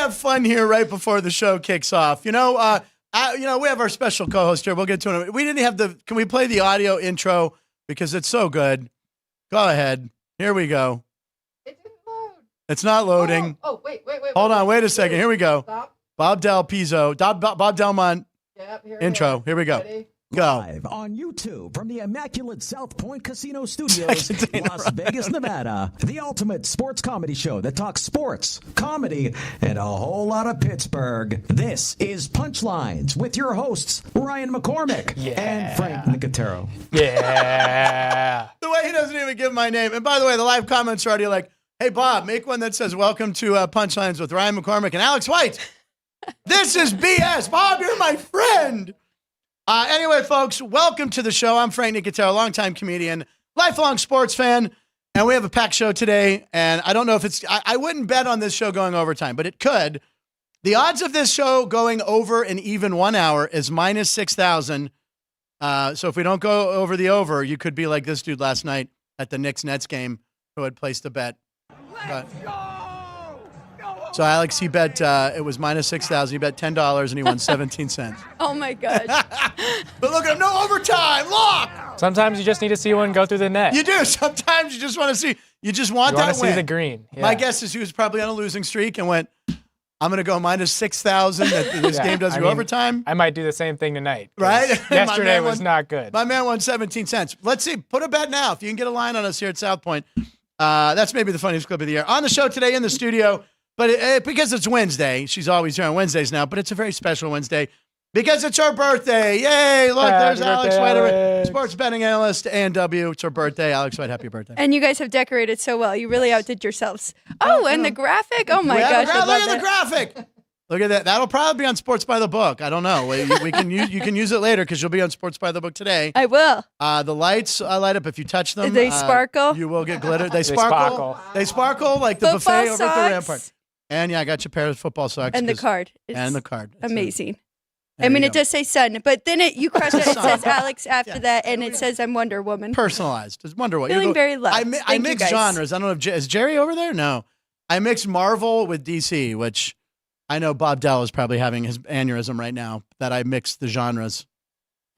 have fun here right before the show kicks off. We have our special co-host here. We'll get to it. We didn't have can we play the audio intro because it's so good? Go ahead. Here we go. It didn't load. It's not loading. Oh, wait. Hold on. Wait a second. Here we go. Stop. Bob Del Pizzo. Bob Delmont. Yep, Intro. Here we go. Ready? Go. Live on YouTube from the immaculate South Point Casino Studios, Las Vegas, Nevada. The ultimate sports comedy show that talks sports, comedy, and a whole lot of Pittsburgh. This is Punchlines with your hosts, Ryan McCormick and Frank Nicotero. Yeah. The way he doesn't even give my name. And by the way, the live comments are already like, hey, Bob, make one that says, welcome to Punchlines with Ryan McCormick and Alex White. This is BS. Bob, you're my friend. Anyway, folks, welcome to the show. I'm Frank Nicotero, longtime comedian, lifelong sports fan, and we have a packed show today. And I don't know if I wouldn't bet on this show going overtime, but it could. The odds of this show going over an even 1 hour is minus 6,000. So if we don't go over the over, you could be like this dude last night at the Knicks-Nets game who had placed a bet. So Alex, he bet it was minus 6,000. He bet $10 and he won 17 cents. Oh my gosh! But look at him, no overtime, lock. Sometimes you just need to see one go through the net. You do. Sometimes you just want to see. You just want You that want to win. see the green. Yeah. My guess is he was probably on a losing streak and went, "I'm going to go minus 6,000. That this game doesn't go overtime." I might do the same thing tonight. Right? Yesterday was not good. My man won 17 cents. Let's see. Put a bet now. If you can get a line on us here at South Point, that's maybe the funniest clip of the year. On the show today in the studio. But because it's Wednesday, she's always here on Wednesdays now, but it's a very special Wednesday because it's her birthday. Yay, look, there's Alex White, sports betting analyst, A&W. It's her birthday. Alex White, happy birthday. And you guys have decorated so well. You really outdid yourselves. Oh, and the graphic. Oh my gosh, I look love at the it. graphic. Look at that. That'll probably be on Sports by the Book. I don't know. You can use it later because you'll be on Sports by the Book today. I will. The lights light up if you touch them. They sparkle. You will get glitter. They sparkle. They sparkle like the Football buffet over at the socks. Rampart. And yeah, I got your pair of football socks. And the card. It's and the card. It's amazing. There I mean, you it go. does say sun, but then you crush it. It Sun. says Alex after that, and it says I'm Wonder Woman. Personalized. It's Wonder Woman. Feeling very loved. I Thank you, mix guys. genres. I don't know if is Jerry over there? No. I mix Marvel with DC, which I know Bob Dell is probably having his aneurysm right now that I mixed the genres.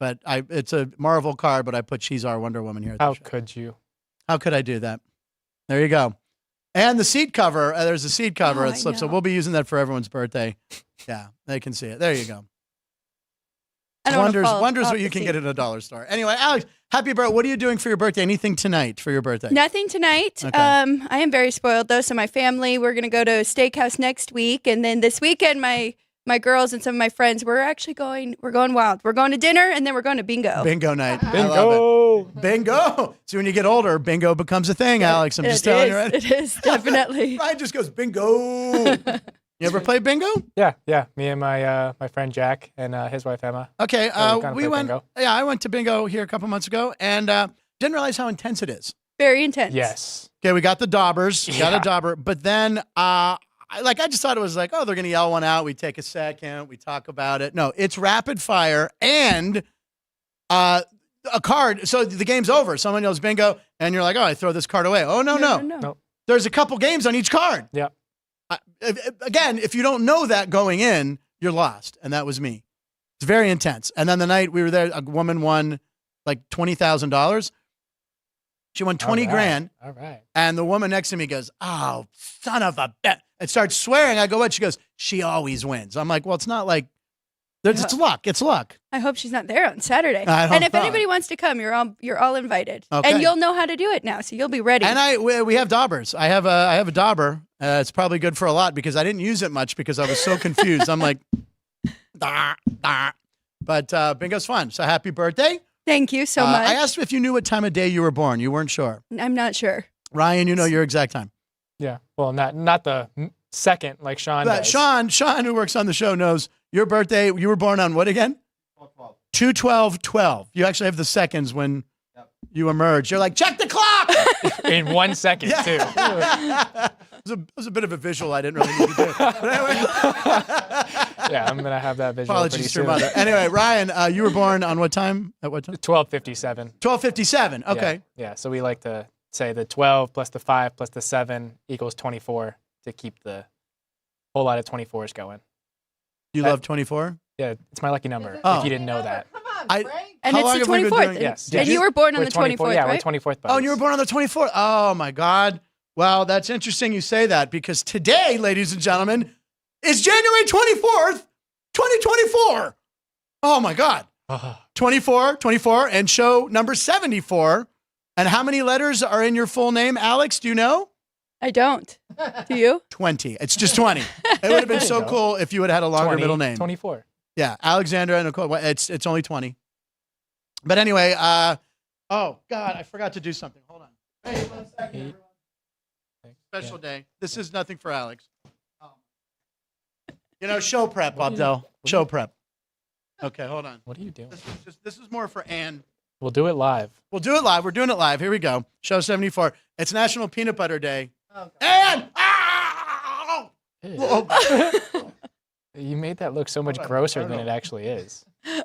But it's a Marvel card, but I put She's Our Wonder Woman here. At the How show. could you? How could I do that? There you go. And the seat cover, there's a seat cover. Oh, It slips, so I know. we'll be using that for everyone's birthday. Yeah, they can see it. There you go. I don't wanna fall Wonders off what you the can seat. get at a dollar store. Anyway, Alex, happy birthday. What are you doing for your birthday? Anything tonight for your birthday? Nothing tonight. Okay. I am very spoiled though. So my family, we're gonna go to a steakhouse next week, and then this weekend, my girls and some of my friends, we're going wild. We're going to dinner, and then we're going to bingo. Bingo night. I love it. Bingo. See, when you get older, bingo becomes a thing, Alex. I'm just telling you, right? It is definitely. Ryan just goes, bingo. You ever play bingo? Yeah. Me and my friend Jack and his wife Emma. Okay. kinda We play went. bingo. Yeah, I went to bingo here a couple months ago and didn't realize how intense it is. Very intense. Yes. Okay, we got the daubers. Got a Yeah. dauber. But then I just thought it was like, oh, they're going to yell one out. We take a second. We talk about it. No, it's rapid fire and a card. So the game's over. Someone yells bingo, and you're like, oh, I throw this card away. Oh, no. Nope. There's a couple games on each card. Yep. Again, if you don't know that going in, you're lost. And that was me. It's very intense. And then the night we were there, a woman won like $20,000. She won 20 grand. All right. And the woman next to me goes, oh, son of a bitch. And starts swearing. I go, what? She goes, she always wins. I'm like, well, it's not like, it's luck. It's luck. I hope she's not there on Saturday. I And hope if not. anybody wants to come, you're all invited. Okay. And you'll know how to do it now, so you'll be ready. And we have daubers. I have a dauber. It's probably good for a lot because I didn't use it much because I was so confused. I'm like, da. But bingo's fun. So happy birthday. Thank you so much. I asked if you knew what time of day you were born. You weren't sure. I'm not sure. Ryan, you know your exact time. Yeah. Well, not the second like Sean But does. Sean, who works on the show, knows your birthday. You were born on what again? 2/12/12. You actually have the seconds when you emerge. You're like, check the clock. In 1 second too. It was a bit of a visual I didn't really need to do. But anyway. Yeah, I'm gonna have that visual. Apologies to your pretty mother. Anyway, Ryan, you were born on what time? At what time? 12:57. 12:57. Okay. Yeah. So we like to say the 12 plus the 5 plus the 7 equals 24 to keep the whole lot of 24s going. You love 24? Yeah, it's my lucky number. Oh. If you didn't know that. Come on, I- Frank. And How it's long the have we been 24th. doing- Yes. And yes. you were born on We're the 24th, yeah, right? we're 24th Oh, buddies. and you were born on the 24th. Oh, my God. Well, that's interesting you say that because today, ladies and gentlemen, is January 24th, 2024. Oh, my God. 24, and show number 74. And how many letters are in your full name, Alex? Do you know? I don't. Do you? 20. It's just 20. It would have been so go. cool if you would have had a longer 20, middle name. 24. Yeah, Alexandra and Nicole. Well, it's only 20. But anyway, oh, God, I forgot to do something. Hold on. Hey, 1 second, everyone. Special day. This is nothing for Alex. You know, show prep, Abdel. Show prep. Okay, hold on. What are you doing? This is more for Ann. We'll do it live. We'll do it live. We're doing it live. Here we go. Show 74. It's National Peanut Butter Day. Oh, God. And ow! Ew. You made that look so much Hold on. grosser I don't than know. it actually is. Does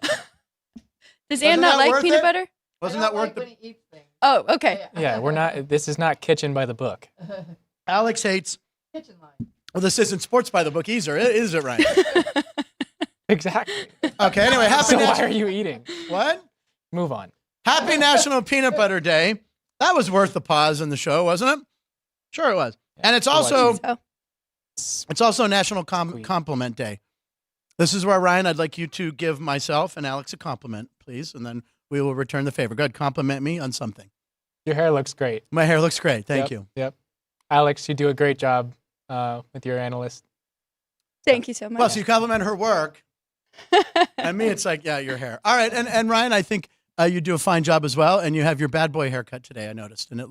Wasn't Ann not that like worth peanut it? butter? Wasn't I that don't worth like the? when he eats things. Oh, okay. Yeah, we're not. This is not kitchen by the book. Alex hates. Kitchen line. Well, this isn't sports by the book either, is it, Ryan? Exactly. Okay. Anyway, happy So why National. are you eating? What? Move on. Happy National Peanut Butter Day. That was worth the pause in the show, wasn't it? Sure, it was. And it's it was. also So, it's also National Sweet. Compliment Day. This is where, Ryan, I'd like you to give myself and Alex a compliment, please, and then we will return the favor. Go ahead, compliment me on something. Your hair looks great. My hair looks great. Thank Yep, you. Yep. Alex, you do a great job with your analyst. thank you so much. Well, so you compliment her work, and me, it's like, yeah, your hair. All right, and Ryan, I think you do a fine job as well, and you have your bad boy haircut today. I noticed, and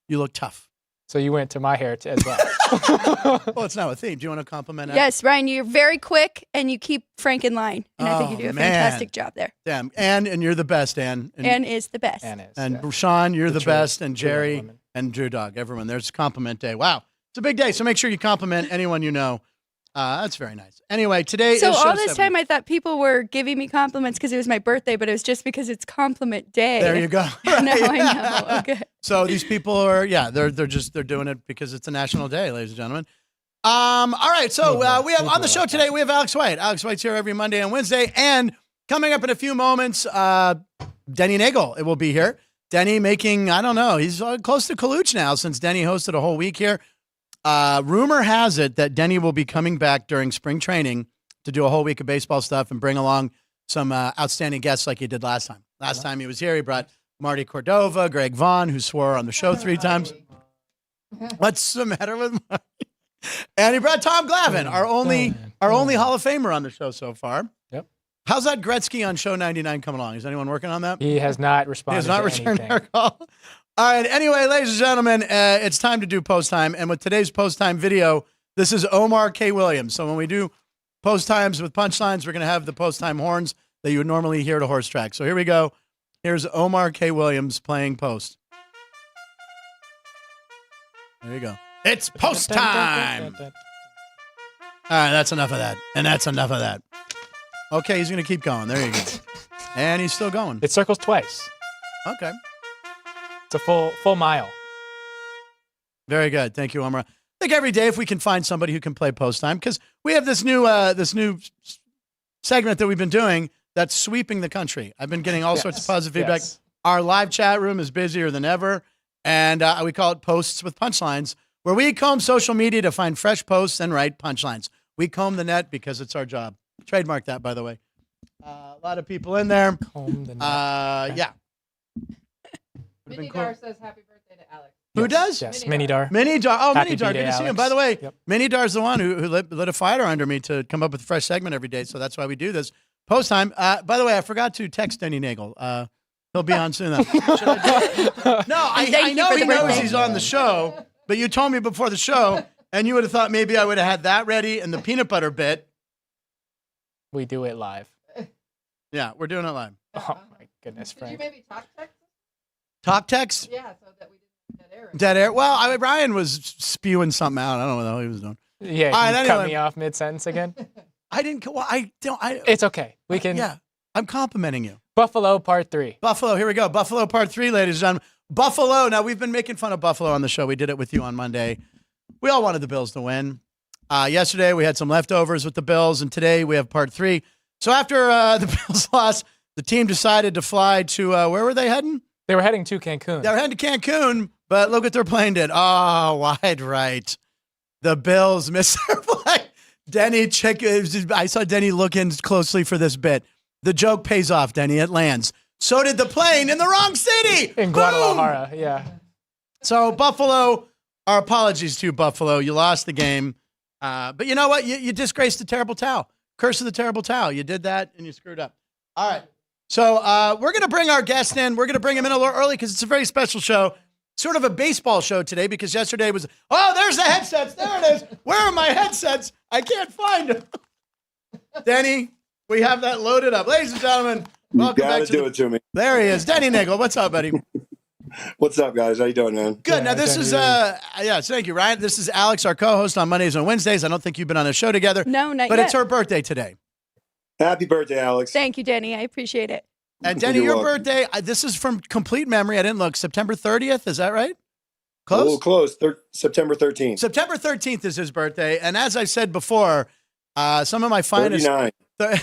you look tough. So you went to my hair as well. Well, it's now a theme. Do you want to compliment? Yes, Ryan, you're very quick and you keep Frank in line. And I think you Oh, do a man. fantastic job there. Damn, and you're the best, Ann. Ann is the best. And is. And yeah. Sean, you're the true- best, and true Jerry woman. and Drew Dog, everyone. There's compliment day. Wow, it's a big day, so make sure you compliment anyone you know. That's very nice. Anyway, today So is show all this 70. time I thought people were giving me compliments because it was my birthday, but it was just because it's compliment day. There you go. Now I know. Okay. So these people are, they're doing it because it's a national day, ladies and gentlemen. All right, so we have on the show today, we have Alex White. Alex White's here every Monday and Wednesday, and coming up in a few moments, Denny Neagle will be here. Denny making, I don't know, he's close to Kaluch now since Denny hosted a whole week here. Rumor has it that Denny will be coming back during spring training to do a whole week of baseball stuff and bring along some outstanding guests like he did last time. Last time he was here, he brought Marty Cordova, Greg Vaughn, who swore on the show 3 times. What's the matter with Marty? And he brought Tom Glavine, our only Hall of Famer on the show so far. Yep. How's that Gretzky on show 99 coming along? Is anyone working on that? He has not He responded has not to returned anything. our call. All right. Anyway, ladies and gentlemen, it's time to do post time. And with today's post time video, this is Omar K. Williams. So when we do post times with punchlines, we're going to have the post time horns that you would normally hear at a horse track. So here we go. Here's Omar K. Williams playing post. There you go. It's post time. All right, that's enough of that. And that's enough of that. Okay, he's going to keep going. There you go. And he's still going. It circles twice. Okay. It's a full mile. Very good. Thank you, Omar. I think every day if we can find somebody who can play post time, because we have this new segment that we've been doing that's sweeping the country. I've been getting all sorts of positive feedback. Yes. Our live chat room is busier than ever, and we call it Posts with Punchlines, where we comb social media to find fresh posts and write punchlines. We comb the net because it's our job. Trademark that, by the way. A lot of people in there. Comb the net. Yeah. Minnie Dar says happy birthday to Alex. Who Yes, does? Yes, Mini Mini Dar. Mini Dar. Oh, Happy Mini Dar. B-Day, Good to see him. Alex. By the way, Yep. Mini Dar's the one who lit a fire under me to come up with a fresh segment every day. So that's why we do this. Post time. By the way, I forgot to text Denny Nagel. He'll be on soon. No, I Thank you know for he the knows birthday. he's on the show, but you told me before the show, and you would have thought maybe I would have had that ready and the peanut butter bit. We do it live. Yeah, we're doing it live. Oh my goodness, Did you Frank. maybe talk text? Talk text? Yeah, so that we didn't dead air. Dead air. Well, Ryan was spewing something out. I don't know what the hell he was doing. Yeah, All right, you anyway. cut me off mid-sentence again. I didn't. Well, I don't. It's okay. We can. Yeah, I'm complimenting you. Buffalo Part 3. Buffalo, here we go. Buffalo Part 3, ladies and gentlemen. Buffalo. Now, we've been making fun of Buffalo on the show. We did it with you on Monday. We all wanted the Bills to win. Yesterday we had some leftovers with the Bills, and today we have part 3. So after the Bills lost, the team decided to fly to where were they heading? They were heading to Cancun. They were heading to Cancun, but look what their plane did. Oh, wide right. The Bills missed their flight. I saw Denny looking closely for this bit. The joke pays off, Denny. It lands. So did the plane in the wrong city. In Guadalajara, yeah. So Buffalo, our apologies to you, Buffalo. You lost the game. But you know what? You disgraced the terrible towel. Curse of the terrible towel. You did that and you screwed up. All right. So we're going to bring our guest in. We're going to bring him in a little early because it's a very special show. Sort of a baseball show today because yesterday was, there's the headsets. There it is. Where are my headsets? I can't find them. Denny, we have that loaded up. Ladies and gentlemen, welcome back to it to me. There he is. Denny Neagle. What's up, buddy? What's up, guys? How you doing, man? Good. Yeah, Now, this is, thank you, Ryan. This is Alex, our co-host on Mondays and Wednesdays. I don't think you've been on a show together. No, not but yet. it's her birthday today. Happy birthday, Alex. Thank you, Denny. I appreciate it. And Denny, You're your welcome. birthday, this is from complete memory. I didn't look. September 30th. Is that right? A little Close? close. September 13th. September 13th is his birthday. And as I said before, some of my finest... 39.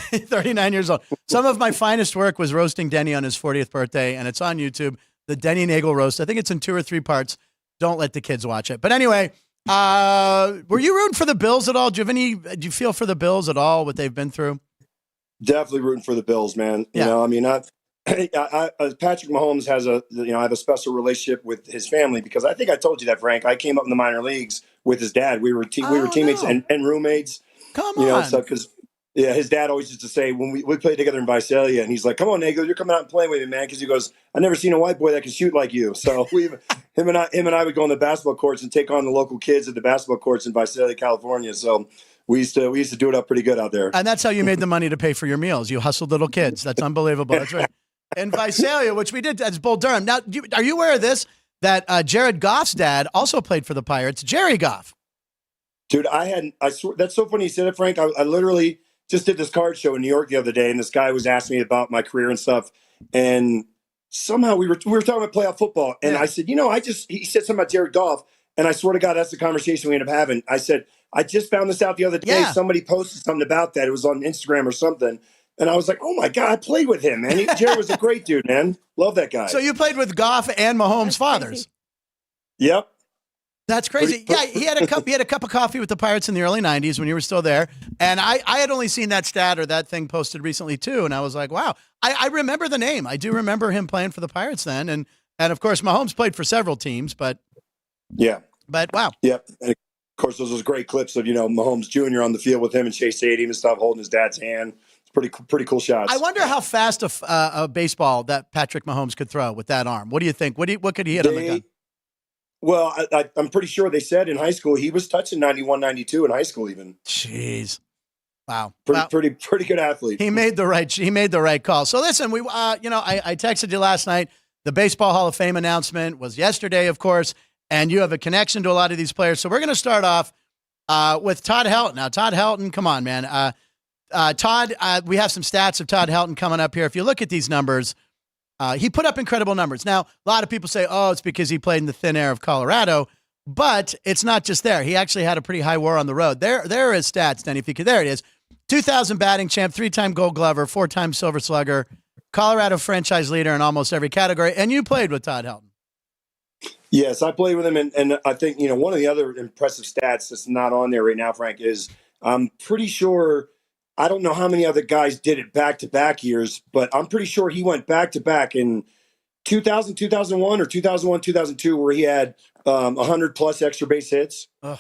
39 years old. Some of my finest work was roasting Denny on his 40th birthday, and it's on YouTube, the Denny Neagle roast. I think it's in 2 or 3 parts. Don't let the kids watch it. But anyway, were you rooting for the Bills at all? Do you feel for the Bills at all, what they've been through? Definitely rooting for the Bills, man. Yeah. You know, I mean, Patrick Mahomes has I have a special relationship with his family because I think I told you that, Frank. I came up in the minor leagues with his dad. We were teammates no. and roommates. Come You know, on. so because his dad always used to say when we played together in Visalia, and he's like, "Come on, Neagle, you're coming out and playing with me, man." Because he goes, "I've never seen a white boy that can shoot like you." So him and I would go on the basketball courts and take on the local kids at the basketball courts in Visalia, California. So we used to do it up pretty good out there. And that's how you made the money to pay for your meals. You hustled little kids. That's unbelievable. That's right. In Visalia, which we did, that's Bull Durham. Now, are you aware of this? That Jared Goff's dad also played for the Pirates, Jerry Goff. Dude, I swear, that's so funny you said it, Frank. I literally just did this card show in New York the other day, and this guy was asking me about my career and stuff. And somehow we were talking about playoff football, and Yeah. I said, he said something about Jared Goff, and I swear to God, that's the conversation we ended up having. I said, I just found this out the other day. Yeah. Somebody posted something about that. It was on Instagram or something. And I was like, oh my God, I played with him, man. Jared was a great dude, man. Love that guy. So you played with Goff and Mahomes' That's fathers. crazy. Yep. That's crazy. Yeah, he had a cup of coffee with the Pirates in the early 90s when you were still there. And I had only seen that stat or that thing posted recently too. And I was like, wow, I remember the name. I do remember him playing for the Pirates then. And of course, Mahomes played for several teams, but wow. Yep. And of course, those great clips of, Mahomes Jr. on the field with him and Chase Stadium and stuff, holding his dad's hand. It's pretty cool shots. I wonder how fast a baseball that Patrick Mahomes could throw with that arm. What do you think? What could he hit on the gun? Well, I'm pretty sure they said in high school he was touching 91, 92 in high school even. Jeez. Wow. Pretty good athlete. He made the right call. So listen, I texted you last night. The Baseball Hall of Fame announcement was yesterday, of course, and you have a connection to a lot of these players. So we're going to start off with Todd Helton. Now, Todd Helton, come on, man. Todd, we have some stats of Todd Helton coming up here. If you look at these numbers, he put up incredible numbers. Now, a lot of people say, it's because he played in the thin air of Colorado, but it's not just there. He actually had a pretty high war on the road. There are his stats, Denny. There it is. 2000 batting champ, 3-time Gold Glover, 4-time Silver Slugger, Colorado franchise leader in almost every category. And you played with Todd Helton. Yes, I played with him. And I think, one of the other impressive stats that's not on there right now, Frank, is I'm pretty sure, I don't know how many other guys did it back-to-back years, but I'm pretty sure he went back-to-back in 2000, 2001 or 2001, 2002, where he had 100-plus extra base hits. Ugh.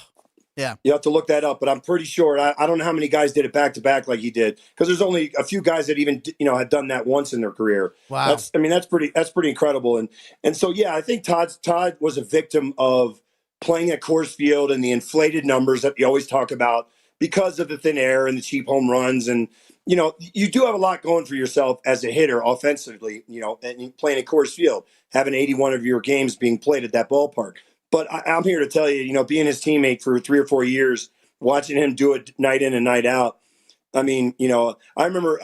Yeah. You have to look that up, but I'm pretty sure. I don't know how many guys did it back-to-back like he did, because there's only a few guys that even, had done that once in their career. Wow. That's pretty incredible. And so, yeah, I think Todd was a victim of playing at Coors Field and the inflated numbers that you always talk about, because of the thin air and the cheap home runs. And, you do have a lot going for yourself as a hitter offensively, and playing at Coors Field, having 81 of your games being played at that ballpark. But I'm here to tell you, being his teammate for 3 or 4 years, watching him do it night in and night out. I mean, I remember,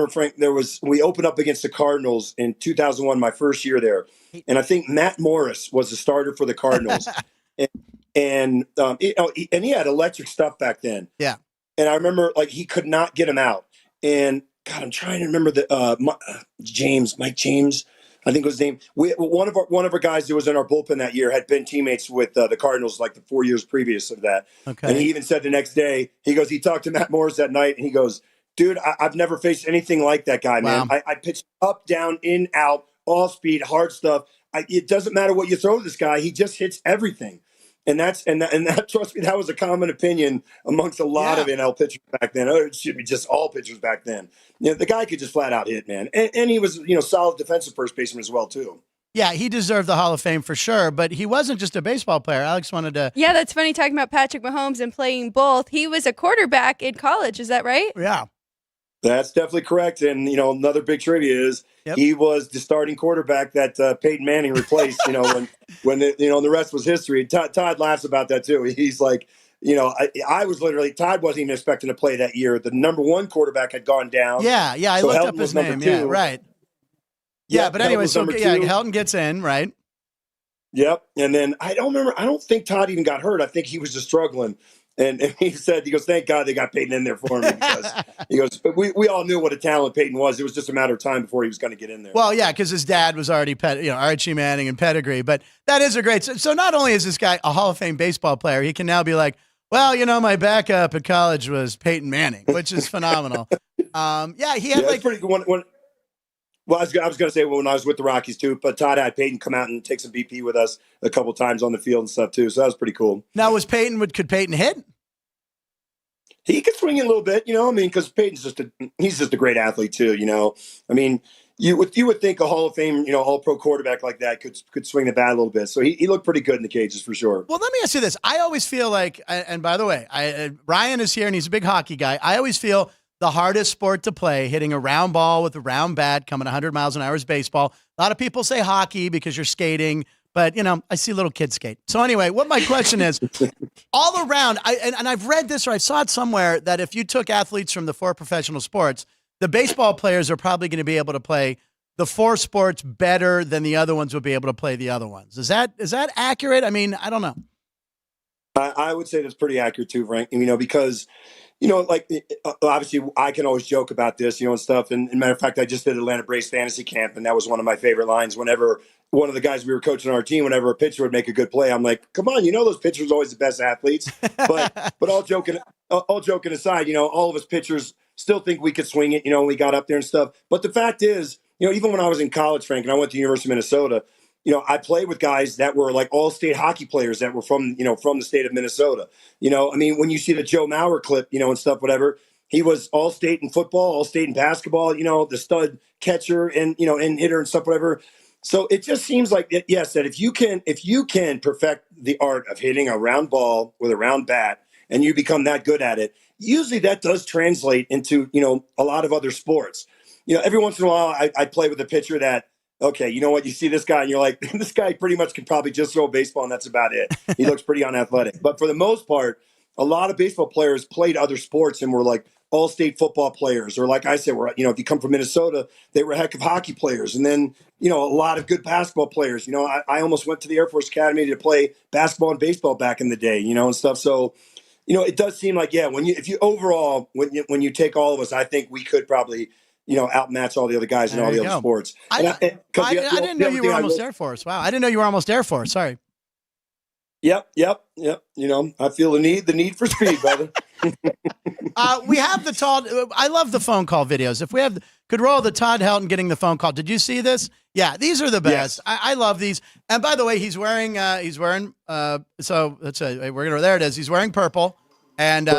Frank, we opened up against the Cardinals in 2001, my first year there. And I think Matt Morris was the starter for the Cardinals. and and he had electric stuff back then. Yeah. And I remember like he could not get him out. And God, I'm trying to remember Mike James, I think was his name. One of our guys who was in our bullpen that year had been teammates with the Cardinals like the 4 years previous of that. Okay. And he even said the next day, he talked to Matt Morris that night, and he goes, "Dude, I've never faced anything like that guy, man. Wow. I pitch up, down, in, out, off speed, hard stuff. It doesn't matter what you throw to this guy; he just hits everything." And that trust me, that was a common opinion amongst a lot of NL pitchers back then. It should be just all pitchers back then. The guy could just flat out hit, man, and he was solid defensive first baseman as well too. Yeah, he deserved the Hall of Fame for sure, but he wasn't just a baseball player. Alex wanted to. Yeah, that's funny talking about Patrick Mahomes and playing both. He was a quarterback in college. Is that right? Yeah. That's definitely correct. And, another big trivia is he was the starting quarterback that Peyton Manning replaced, when the rest was history. Todd laughs about that too. He's like, I was literally, Todd wasn't even expecting to play that year. The number one quarterback had gone down. Yeah. I looked Helton up his was number name. 2. Yeah, right. Yeah, but anyway, so Helton gets in, right? Yep. And then I don't think Todd even got hurt. I think he was just struggling. And he goes, thank God they got Peyton in there for me, because he goes, we all knew what a talent Peyton was. It was just a matter of time before he was going to get in there. Well, yeah, because his dad was already Archie Manning and pedigree. But that is a great. So not only is this guy a Hall of Fame baseball player, he can now be like, well, my backup at college was Peyton Manning, which is phenomenal. He had like pretty good one. Well, I was going to say when I was with the Rockies too, but Todd had Peyton come out and take some BP with us a couple times on the field and stuff too. So that was pretty cool. Now, could Peyton hit? He could swing it a little bit, because Peyton's he's just a great athlete too, you would think a Hall of Fame, all pro quarterback like that could swing the bat a little bit. So he looked pretty good in the cages for sure. Well, let me ask you this. I always feel like, and by the way, Ryan is here and he's a big hockey guy. I always feel the hardest sport to play, hitting a round ball with a round bat, coming 100 miles an hour is baseball. A lot of people say hockey because you're skating, but, I see little kids skate. So anyway, what my question is, all around, and I've read this or I saw it somewhere, that if you took athletes from the 4 professional sports, the baseball players are probably going to be able to play the 4 sports better than the other ones would be able to play the other ones. Is that accurate? I mean, I don't know. I would say that's pretty accurate too, Frank, because obviously I can always joke about this, and stuff. And matter of fact, I just did Atlanta Braves fantasy camp, and that was one of my favorite lines. Whenever one of the guys we were coaching on our team, whenever a pitcher would make a good play, I'm like, come on, those pitchers are always the best athletes. But all joking aside, all of us pitchers still think we could swing it, when we got up there and stuff. But the fact is, even when I was in college, Frank, and I went to the University of Minnesota, I played with guys that were like all-state hockey players that were from the state of Minnesota. When you see the Joe Mauer clip, and stuff, whatever, he was all-state in football, all-state in basketball, the stud catcher and hitter and stuff, whatever. So it just seems like, yes, that if you can perfect the art of hitting a round ball with a round bat and you become that good at it, usually that does translate into, a lot of other sports. Every once in a while I play with a pitcher that, okay, you know what? You see this guy and you're like, this guy pretty much can probably just throw a baseball and that's about it. He looks pretty unathletic. But for the most part, a lot of baseball players played other sports and were like all-state football players. Or like I said, if you come from Minnesota, they were a heck of hockey players. And then, a lot of good basketball players. I almost went to the Air Force Academy to play basketball and baseball back in the day, and stuff. So, it does seem like, when you take all of us, I think we could probably – outmatch all the other guys in all the other sports. I didn't know you were almost Air Force. Wow. I didn't know you were almost Air Force. Sorry. Yep. I feel the need for speed, brother. We have I love the phone call videos. If we could roll the Todd Helton getting the phone call. Did you see this? Yeah, these are the best. Yes. I love these. And by the way, he's wearing, so let's say, there it is. He's wearing purple. And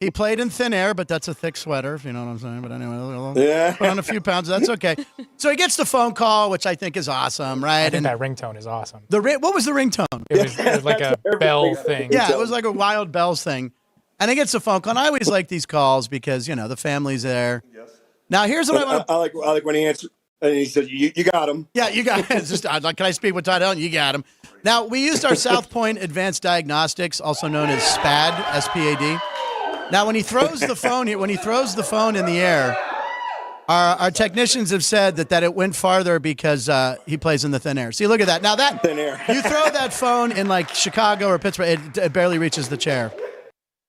he played in thin air, but that's a thick sweater, if you know what I'm saying. But anyway, put on a few pounds. That's okay. So he gets the phone call, which I think is awesome, right? I think that ringtone is awesome. What was the ringtone? It was like a bell thing. Yeah, it was like a wild bells thing. And he gets a phone call. And I always like these calls because, the family's there. Yes. Now, here's what I want to... I like when he answered, and he said, you got him. Yeah, you got him. It's just, can I speak with Todd Helton? You got him. Now, we used our South Point Advanced Diagnostics, also known as SPAD, S-P-A-D. Now, when he throws the phone in the air, Our technicians have said that it went farther because he plays in the thin air. See, look at that. Now that Thin air. you throw that phone in like Chicago or Pittsburgh, it barely reaches the chair.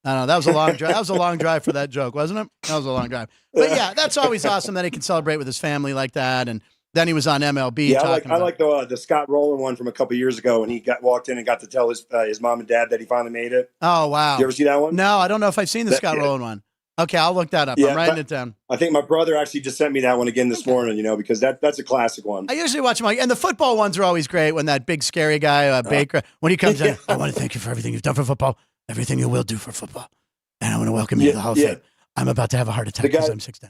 I don't know. That was a long drive. That was a long drive for that joke, wasn't it? That was a long drive. But yeah, that's always awesome that he can celebrate with his family like that. And then he was on MLB. Yeah, I like the Scott Rowland one from a couple years ago when he walked in and got to tell his mom and dad that he finally made it. Oh wow! You ever see that one? No, I don't know if I've seen the Scott Rowland one. Okay, I'll look that up. Yeah, I'm writing it down. I think my brother actually just sent me that one again this morning, because that's a classic one. I usually watch them, and the football ones are always great when that big scary guy, Baker, when he comes in, I want to thank you for everything you've done for football, everything you will do for football, and I want to welcome you to the Hall of Fame. I'm about to have a heart attack because I'm 6'10".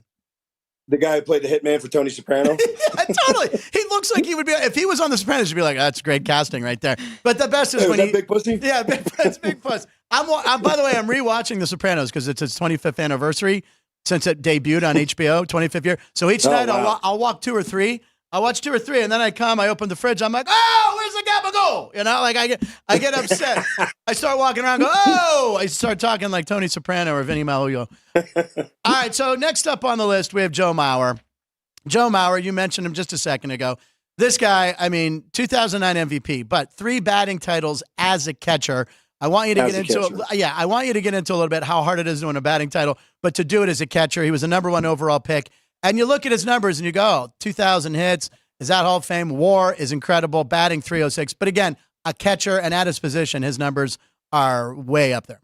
The guy who played the hitman for Tony Soprano? Yeah, totally. He looks like he would be, if he was on The Sopranos, you'd be like, that's great casting right there. But the best is when he... Big pussy? Yeah, big puss. By the way, I'm rewatching The Sopranos because it's its 25th anniversary since it debuted on HBO, 25th year. So each night I'll watch 2 or 3. I'll watch 2 or 3, and then I open the fridge. I'm like, oh, where's the gabagool? Like I get upset. I start walking around, I start talking like Tony Soprano or Vinny Maluyo. All right, so next up on the list, we have Joe Mauer. Joe Mauer, you mentioned him just a second ago. This guy, 2009 MVP, but 3 batting titles as a catcher. I want you to get into a little bit how hard it is to win a batting title, but to do it as a catcher, he was the number 1 overall pick. And you look at his numbers and you go, 2,000 hits, is that Hall of Fame? WAR is incredible, batting 306. But again, a catcher and at his position, his numbers are way up there.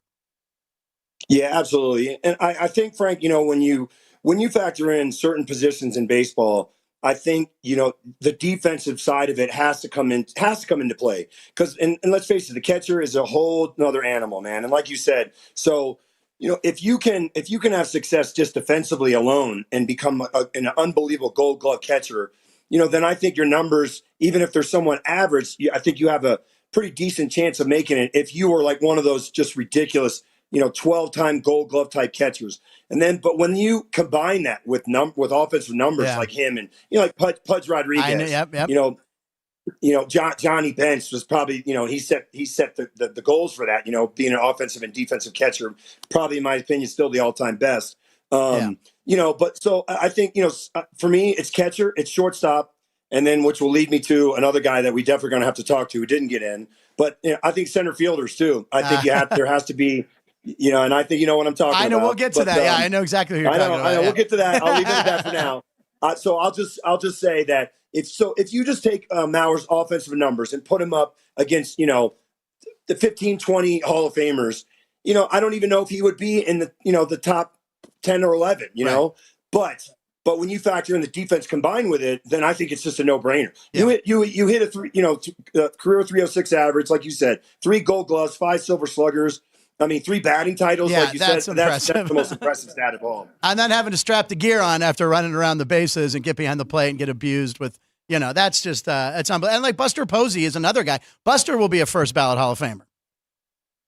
Yeah, absolutely. And I think, Frank, when you factor in certain positions in baseball, I think, the defensive side of it has to come into play. Because, and let's face it, the catcher is a whole other animal, man. And like you said, so, if you can have success just defensively alone and become an unbelievable Gold Glove catcher, then I think your numbers, even if they're somewhat average, I think you have a pretty decent chance of making it if you were like one of those just ridiculous, 12-time Gold Glove type catchers. And then, but when you combine that with offensive numbers like him and like Pudge Rodriguez, Johnny Bench was probably, he set the goals for that, being an offensive and defensive catcher, probably in my opinion, still the all-time best. But so I think, for me, it's catcher, it's shortstop, and then which will lead me to another guy that we definitely going to have to talk to who didn't get in. But I think center fielders too. I think there has to be, and I think you know what I'm talking about. I know we'll get to that. I know exactly who you're talking about. I know. We'll get to that. I'll leave it at that for now. So I'll just say that if you just take Mauer's offensive numbers and put him up against, the 15, 20 Hall of Famers, I don't even know if he would be in the top 10 or 11, but when you factor in the defense combined with it, then I think it's just a no-brainer. Yeah. You hit a career 306 average, like you said, 3 Gold Gloves, 5 Silver Sluggers. 3 batting titles, like you said. That's the most impressive stat of all. And then having to strap the gear on after running around the bases and get behind the plate and get abused with, that's just, it's unbelievable. And like Buster Posey is another guy. Buster will be a first ballot Hall of Famer.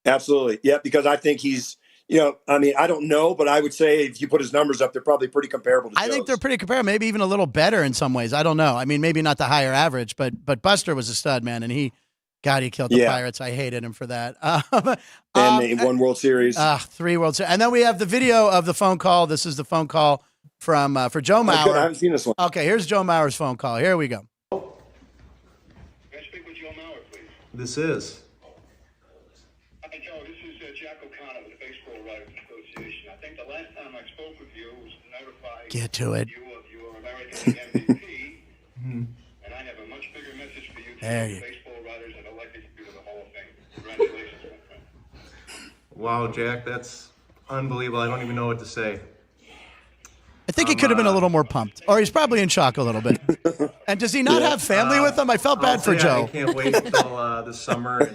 Absolutely. Yeah, because I think he's, I don't know, but I would say if you put his numbers up, they're probably pretty comparable to Joe's. I think they're pretty comparable, maybe even a little better in some ways. I don't know. Maybe not the higher average, but Buster was a stud, man, and he killed the Pirates. I hated him for that. And they won World Series. 3 World Series. And then we have the video of the phone call. This is the phone call for Joe Mauer. I haven't seen this one. Okay, here's Joe Mauer's phone call. Here we go. Can I speak with Joe Mauer, please? This is. Hi, Joe. This is Jack O'Connor with the Baseball Writers Association. I think the last time I spoke with you was to notify Get to it. you of your American MVP. And I have a much bigger message for you today. Baseball writers have elected you to the Hall of Fame. Congratulations, my friend. Wow, Jack, that's unbelievable. I don't even know what to say. I think he could have been a little more pumped, or he's probably in shock a little bit. And does he not have family with him? I felt bad for Joe. I can't wait until this summer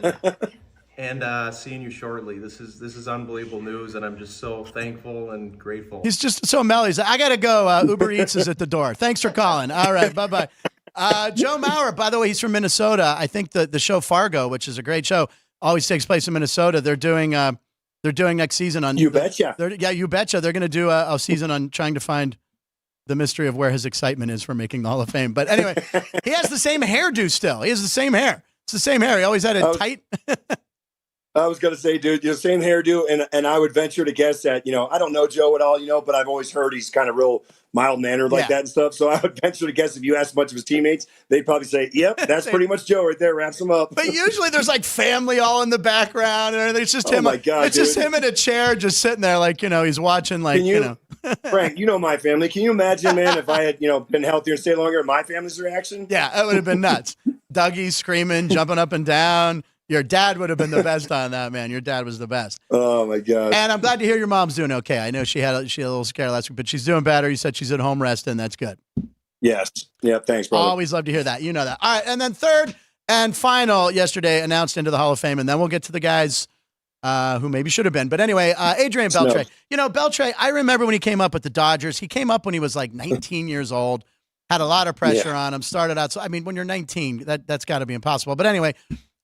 and seeing you shortly. This is unbelievable news, and I'm just so thankful and grateful. He's just so mellow. He's like, I gotta go. Uber Eats is at the door. Thanks for calling. All right, bye. Joe Mauer, by the way, he's from Minnesota. I think the show Fargo, which is a great show, always takes place in Minnesota. They're doing next season on You Betcha. You Betcha. They're going to do a season on trying to find the mystery of where his excitement is for making the Hall of Fame. But anyway, he has the same hairdo still. He has the same hair. It's the same hair. He always had it tight. I was gonna say, dude, same hairdo, and I would venture to guess that, I don't know Joe at all, but I've always heard he's kind of real mild mannered like Yeah. that and stuff. So I would venture to guess if you asked a bunch of his teammates, they'd probably say, "Yep, that's pretty much Joe right there. Wraps him up." But usually there's like family all in the background, and it's just him. Oh my God, it's just dude. him in a chair, just sitting there, like he's watching, like Can you, Frank? You know my family. Can you imagine, man, if I had been healthier and stayed longer, my family's reaction? Yeah, it would have been nuts. Dougie screaming, jumping up and down. Your dad would have been the best on that, man. Your dad was the best. Oh my God. And I'm glad to hear your mom's doing okay. I know she had a little scare last week, but she's doing better. You said she's at home resting. That's good. Yes. Yeah. Thanks, brother. Always love to hear that. You know that. All right, and then third and final yesterday announced into the Hall of Fame, and then we'll get to the guys who maybe should have been. But anyway, Adrian Beltre. Beltre, I remember when he came up with the Dodgers. He came up when he was like 19 years old. Had a lot of pressure on him. Started out. So, I mean, when you're 19, that's got to be impossible. But anyway,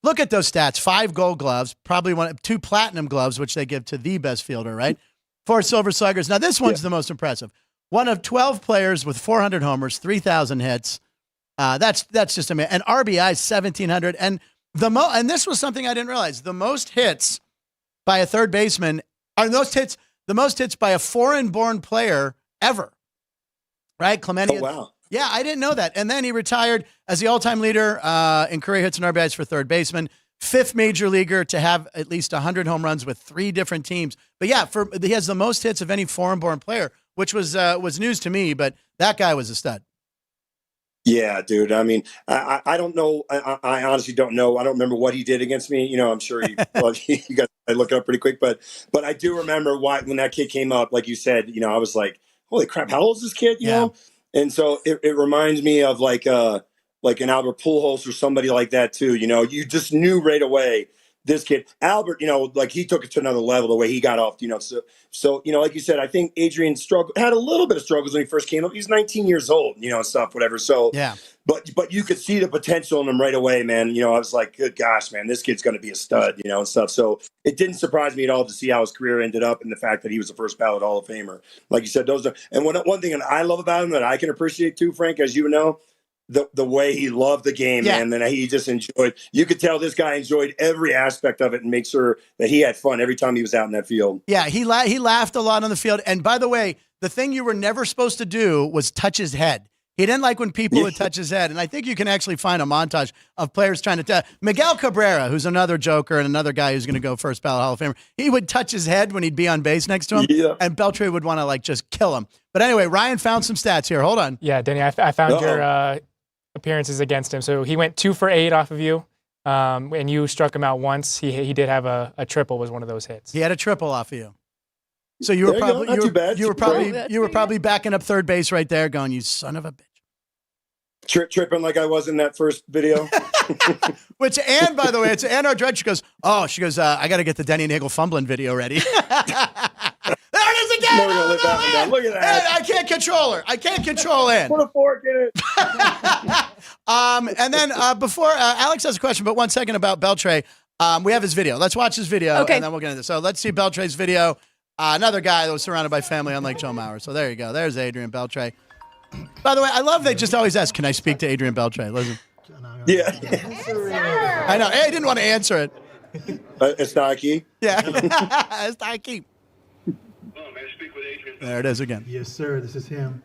look at those stats. 5 gold gloves, probably 2 platinum gloves, which they give to the best fielder, right? 4 silver sluggers. Now, this one's the most impressive. One of 12 players with 400 homers, 3,000 hits. That's just amazing. And RBI 1,700. And and this was something I didn't realize. The most hits by a third baseman are the most hits by a foreign-born player ever. Right? Clemente. Oh, wow. Yeah, I didn't know that. And then he retired as the all-time leader in career hits and RBIs for third baseman, 5th major leaguer to have at least 100 home runs with 3 different teams. But yeah, he has the most hits of any foreign-born player, which was news to me. But that guy was a stud. Yeah, dude. I mean, I don't know. I honestly don't know. I don't remember what he did against me. I'm sure you got to look it up pretty quick. But I do remember when that kid came up, like you said. I was like, holy crap, how old is this kid? You know. And so it reminds me of like an Albert Pujols or somebody like that too. You just knew right away this kid, Albert. Like he took it to another level the way he got off. So like you said, I think Adrian had a little bit of struggles when he first came up. He's 19 years old, and stuff, whatever. So yeah, but you could see the potential in him right away, man. I was like, good gosh, man, this kid's going to be a stud, and stuff. So it didn't surprise me at all to see how his career ended up and the fact that he was a first ballot Hall of Famer. Like you said, and one thing that I love about him that I can appreciate too, Frank, as you know, the way he loved the game, man, and he just enjoyed. You could tell this guy enjoyed every aspect of it and make sure that he had fun every time he was out in that field. Yeah, he laughed a lot on the field. And by the way, the thing you were never supposed to do was touch his head. He didn't like when people would touch his head. And I think you can actually find a montage of players trying to Miguel Cabrera, who's another joker and another guy who's going to go first ballot Hall of Famer. He would touch his head when he'd be on base next to him, and Beltre would want to just kill him. But anyway, Ryan found some stats here. Hold on. Yeah, Denny, I found your appearances against him. So he went 2 for 8 off of you, and you struck him out once. He did have a triple, was one of those hits. He had a triple off of you. So you were probably backing up third base right there, going, "You son of a bitch." Tripping like I was in that first video. Which Ann, by the way, it's Ann, our director. She goes, I got to get the Denny Neagle fumbling video ready. There it is again. Never gonna live that one down. Look at that. I can't control her. I can't control Ann. Put a fork in it. And then before Alex has a question, but 1 second about Beltre. We have his video. Let's watch his video, and then we'll get into this. So let's see Beltre's video. Another guy that was surrounded by family, unlike Joe Mauer. So there you go. There's Adrian Beltre. By the way, I love they just always ask, "Can I speak to Adrian Beltre?" Listen. Yeah. I know. Hey, I didn't want to answer it. It's Nike. Yeah. It's Nike. Hello, may I speak with Adrian? There it is again. Yes, sir. This is him.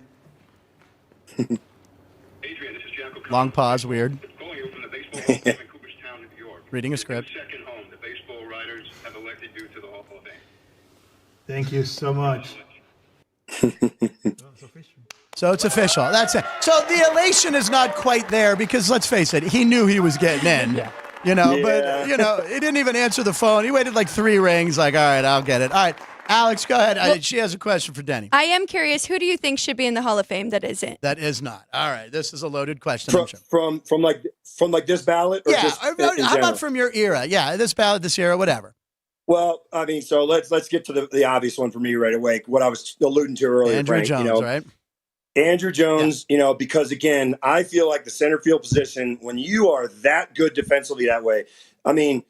Adrian, this is Jacko. Long pause, weird. Calling you from the baseball hall in Cooperstown, New York. Reading a script. Second home, the baseball writers have elected you to the Hall of Fame. Thank you so much. So it's official. That's it. So the elation is not quite there because let's face it, he knew he was getting in. Yeah. But he didn't even answer the phone. He waited like 3 rings, like, all right, I'll get it. All right, Alex, go ahead. She has a question for Denny. I am curious, who do you think should be in the Hall of Fame that isn't? That is not. All right, this is a loaded question. From this ballot? Or just in how general? about from your era? Yeah, this ballot, this era, whatever. Well, I mean, so let's get to the obvious one for me right away. What I was alluding to earlier, Andrew Frank, Jones, right? Andrew Jones, because again, I feel like the center field position, when you are that good defensively that way, I mean,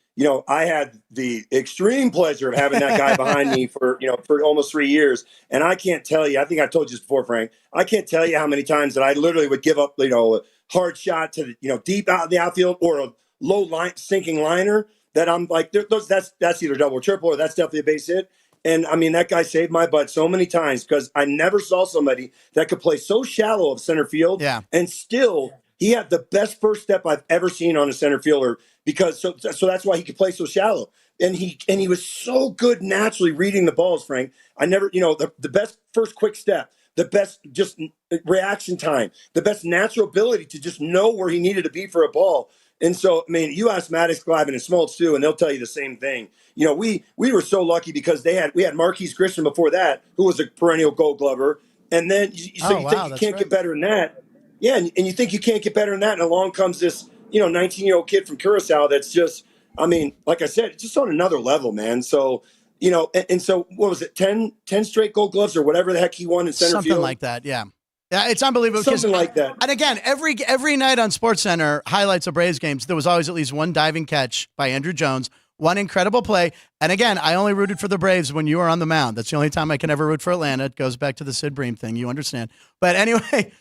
I had the extreme pleasure of having that guy behind me for almost 3 years. And I can't tell you, I think I told you this before, Frank, I can't tell you how many times that I literally would give up, a hard shot to, deep out in the outfield or a low line sinking liner that I'm like, that's either double or triple, or that's definitely a base hit. And I mean, that guy saved my butt so many times because I never saw somebody that could play so shallow of center field. Yeah. And still, he had the best first step I've ever seen on a center fielder because so that's why he could play so shallow. And he was so good naturally reading the balls, Frank. I never, the best first quick step, the best just reaction time, the best natural ability to just know where he needed to be for a ball. And so, I mean, you ask Maddox, Glavine, and Smoltz too, and they'll tell you the same thing. We were so lucky because we had Marquise Grissom before that, who was a perennial Gold Glover, and then you think you can't get better than that. Yeah, and you think you can't get better than that, and along comes this 19-year-old kid from Curacao that's just, I mean, like I said, just on another level, man. So and so what was it, 10 straight Gold Gloves or whatever the heck he won in center field, something like that, yeah. Yeah, it's unbelievable. Something like that. And again, every night on SportsCenter, highlights of Braves games, there was always at least one diving catch by Andrew Jones, one incredible play. And again, I only rooted for the Braves when you were on the mound. That's the only time I can ever root for Atlanta. It goes back to the Sid Bream thing. You understand. But anyway,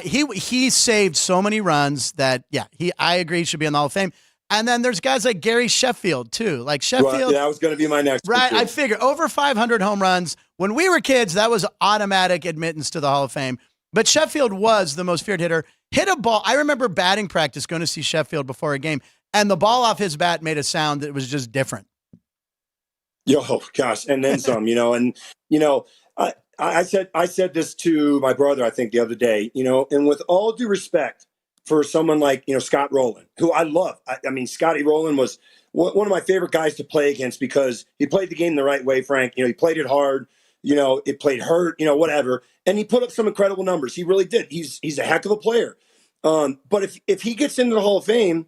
he saved so many runs that, I agree, should be in the Hall of Fame. And then there's guys like Gary Sheffield, too. Like Sheffield. Well, that was going to be my next one, right, too. I figure over 500 home runs. When we were kids, that was automatic admittance to the Hall of Fame. But Sheffield was the most feared hitter. Hit a ball. I remember batting practice, going to see Sheffield before a game, and the ball off his bat made a sound that was just different. Yo, gosh, and then some, I said this to my brother, I think the other day, and with all due respect for someone like, Scott Rowland, who I love. I mean, Scotty Rowland was one of my favorite guys to play against because he played the game the right way, Frank. He played it hard. It played hurt, whatever. And he put up some incredible numbers. He really did. He's a heck of a player. But if he gets into the Hall of Fame,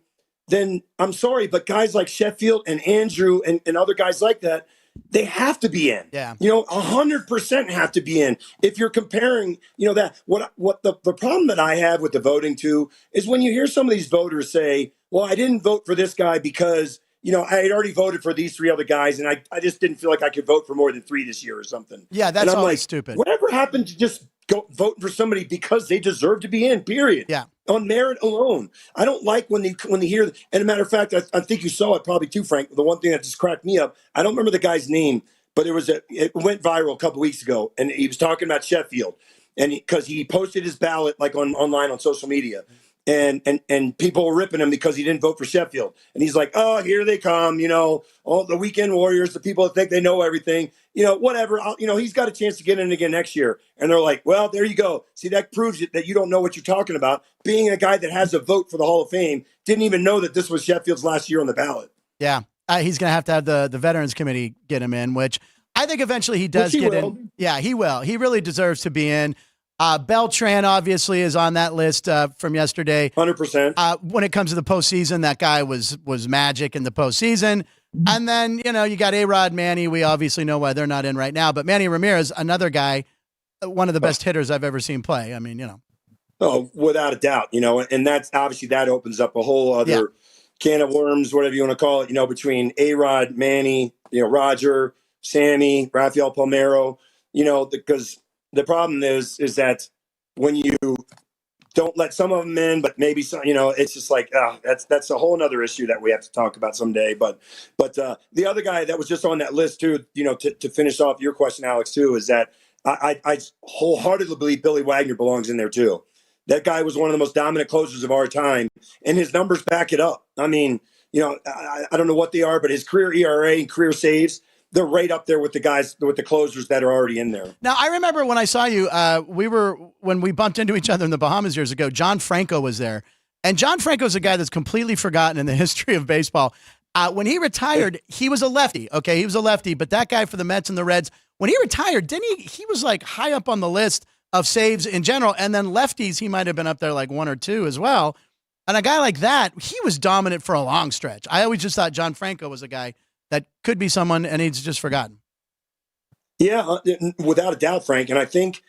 then I'm sorry, but guys like Sheffield and Andrew and other guys like that, they have to be in. Yeah. 100% have to be in. If you're comparing, that what the problem that I have with the voting too is when you hear some of these voters say, well, I didn't vote for this guy because I had already voted for these three other guys, and I just didn't feel like I could vote for more than three this year or something. Yeah, that's always stupid. Whatever happened to just go voting for somebody because they deserve to be in, period. Yeah. On merit alone. I don't like when they hear, and as a matter of fact, I think you saw it probably too, Frank. The one thing that just cracked me up, I don't remember the guy's name, but it went viral a couple weeks ago, and he was talking about Sheffield, and because he posted his ballot like online on social media. And people were ripping him because he didn't vote for Sheffield. And he's like, oh, here they come, all the weekend warriors, the people that think they know everything, whatever. He's got a chance to get in again next year. And they're like, well, there you go. See, that proves it that you don't know what you're talking about. Being a guy that has a vote for the Hall of Fame, didn't even know that this was Sheffield's last year on the ballot. Yeah. He's going to have the Veterans Committee get him in, which I think eventually he does get in. Yeah, he will. He really deserves to be in. Beltran obviously is on that list from yesterday. 100%. When it comes to the postseason, that guy was magic in the postseason. And then, you got A-Rod, Manny. We obviously know why they're not in right now. But Manny Ramirez, another guy, one of the best hitters I've ever seen play. I mean, Oh, without a doubt, and that's obviously that opens up a whole other can of worms, whatever you want to call it, between A-Rod, Manny, Roger, Sammy, Rafael Palmeiro, because the problem is that when you don't let some of them in, but maybe some, it's just like, that's a whole nother issue that we have to talk about someday. But the other guy that was just on that list too, to finish off your question, Alex, too, is that I wholeheartedly believe Billy Wagner belongs in there too. That guy was one of the most dominant closers of our time, and his numbers back it up. I mean, I don't know what they are, but his career ERA and career saves, they're right up there with the guys, with the closers that are already in there. Now, I remember when I saw you, when we bumped into each other in the Bahamas years ago, John Franco was there. And John Franco is a guy that's completely forgotten in the history of baseball. When he retired, he was a lefty. Okay, he was a lefty, but that guy for the Mets and the Reds, when he retired, he was like high up on the list of saves in general. And then lefties, he might have been up there like one or two as well. And a guy like that, he was dominant for a long stretch. I always just thought John Franco was a guy that could be someone, and he's just forgotten. Yeah, without a doubt, Frank. And I think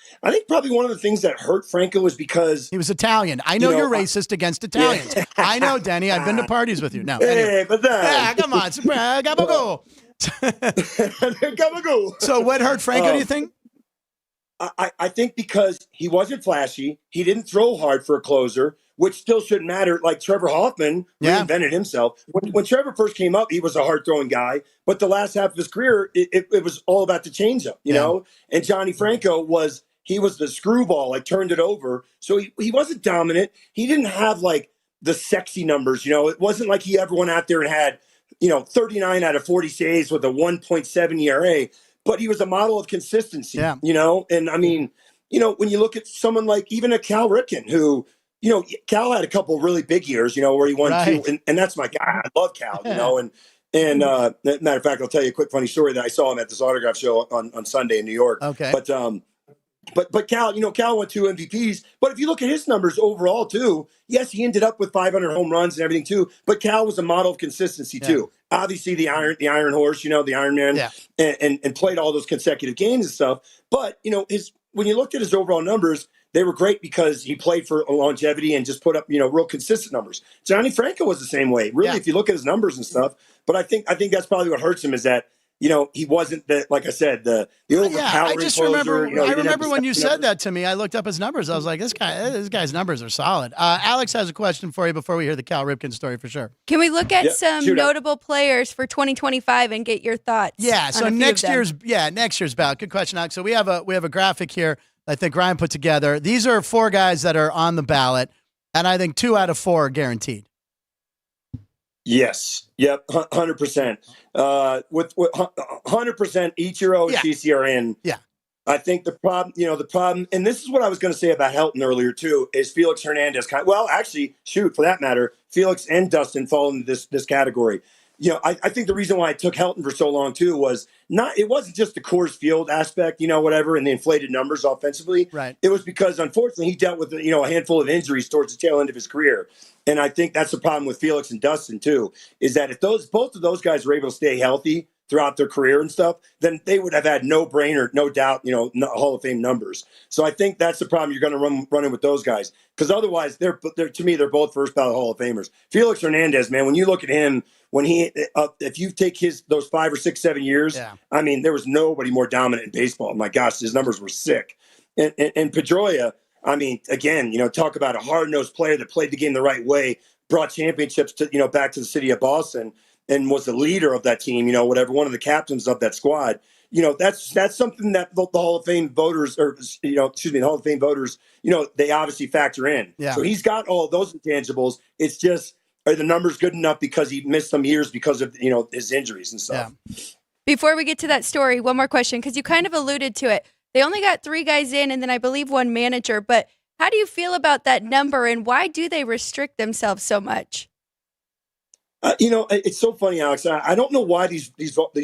probably one of the things that hurt Franco is because he was Italian. I know you're racist against Italians. Yeah. I know, Denny. I've been to parties with you. No, hey, but come on, gabago. So what hurt Franco? Do you think? I think because he wasn't flashy, he didn't throw hard for a closer, which still shouldn't matter. Like Trevor Hoffman reinvented himself. When Trevor first came up, he was a hard throwing guy, but the last half of his career, it was all about the changeup, you know. And Johnny Franco was the screwball, like turned it over. So he wasn't dominant. He didn't have like the sexy numbers, you know. It wasn't like he ever went out there and had 39 out of 40 saves with a 1.7 ERA. But he was a model of consistency, you know? And I mean, when you look at someone like even a Cal Ripken, who, Cal had a couple really big years, where he won two. And that's my guy. I love Cal, And matter of fact, I'll tell you a quick funny story that I saw him at this autograph show on Sunday in New York. Okay. But Cal, Cal won 2 MVPs. But if you look at his numbers overall too, yes, he ended up with 500 home runs and everything too. But Cal was a model of consistency too. Obviously, the Iron Horse, the Iron Man, and played all those consecutive games and stuff. But when you looked at his overall numbers, they were great because he played for longevity and just put up real consistent numbers. Johnny Franco was the same way, really. If you look at his numbers and stuff. But I think that's probably what hurts him is that. He wasn't like I said, the overpowering I just closer. remember. I remember when you said that to me. I looked up his numbers. I was like, this guy's numbers are solid. Alex has a question for you before we hear the Cal Ripken story for sure. Can we look at some notable players for 2025 and get your thoughts? Yeah. So next year's ballot. Good question, Alex. So we have a graphic here. I think Ryan put together. These are 4 guys that are on the ballot, and I think 2 out of 4 are guaranteed. Yes. Yep. 100%. With 100% Ichiro and CC are in. Yeah. I think the problem, and this is what I was going to say about Helton earlier too, is Felix Hernandez. For that matter, Felix and Dustin fall into this category. I think the reason why I took Helton for so long too was it wasn't just the Coors Field aspect, whatever, and the inflated numbers offensively. Right. It was because unfortunately he dealt with a handful of injuries towards the tail end of his career. And I think that's the problem with Felix and Dustin too, is that if both of those guys were able to stay healthy throughout their career and stuff, then they would have had no brainer, no doubt, Hall of Fame numbers. So I think that's the problem you're going to run in with those guys, because otherwise they're to me they're both first ballot Hall of Famers. Felix Hernandez, man, when you look at him, when if you take those 5 or 6, 7 years, I mean, there was nobody more dominant in baseball. My gosh, his numbers were sick. And Pedroia, I mean, again, talk about a hard-nosed player that played the game the right way, brought championships to back to the city of Boston, and was the leader of that team. Whatever, one of the captains of that squad. That's something that the Hall of Fame voters, the Hall of Fame voters, they obviously factor in. Yeah. So he's got all those intangibles. It's just, are the numbers good enough because he missed some years because of his injuries and stuff? Yeah. Before we get to that story, one more question, because you kind of alluded to it. They only got 3 guys in, and then I believe 1 manager. But how do you feel about that number, and why do they restrict themselves so much? It's so funny, Alex. I don't know why these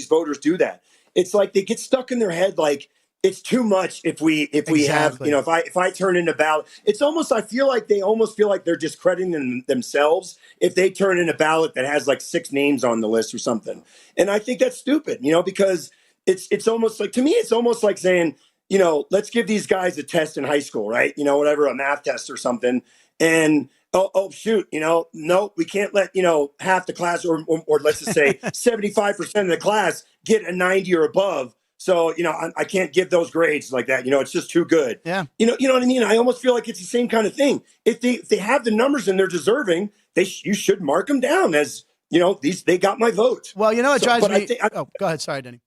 voters do that. It's like they get stuck in their head, like it's too much if we have, if I turn in a ballot. It's almost, I feel like they almost feel like they're discrediting themselves if they turn in a ballot that has like 6 names on the list or something. And I think that's stupid, because it's almost like, to me, it's almost like saying, let's give these guys a test in high school, right? Whatever, a math test or something. And, oh shoot, no, we can't let, half the class or let's just say 75% of the class get a 90 or above. So, I can't give those grades like that. It's just too good. Yeah. You know what I mean? I almost feel like it's the same kind of thing. If they have the numbers and they're deserving, you should mark them down as, they got my vote. Well, it drives me. Go ahead. Sorry, Denny.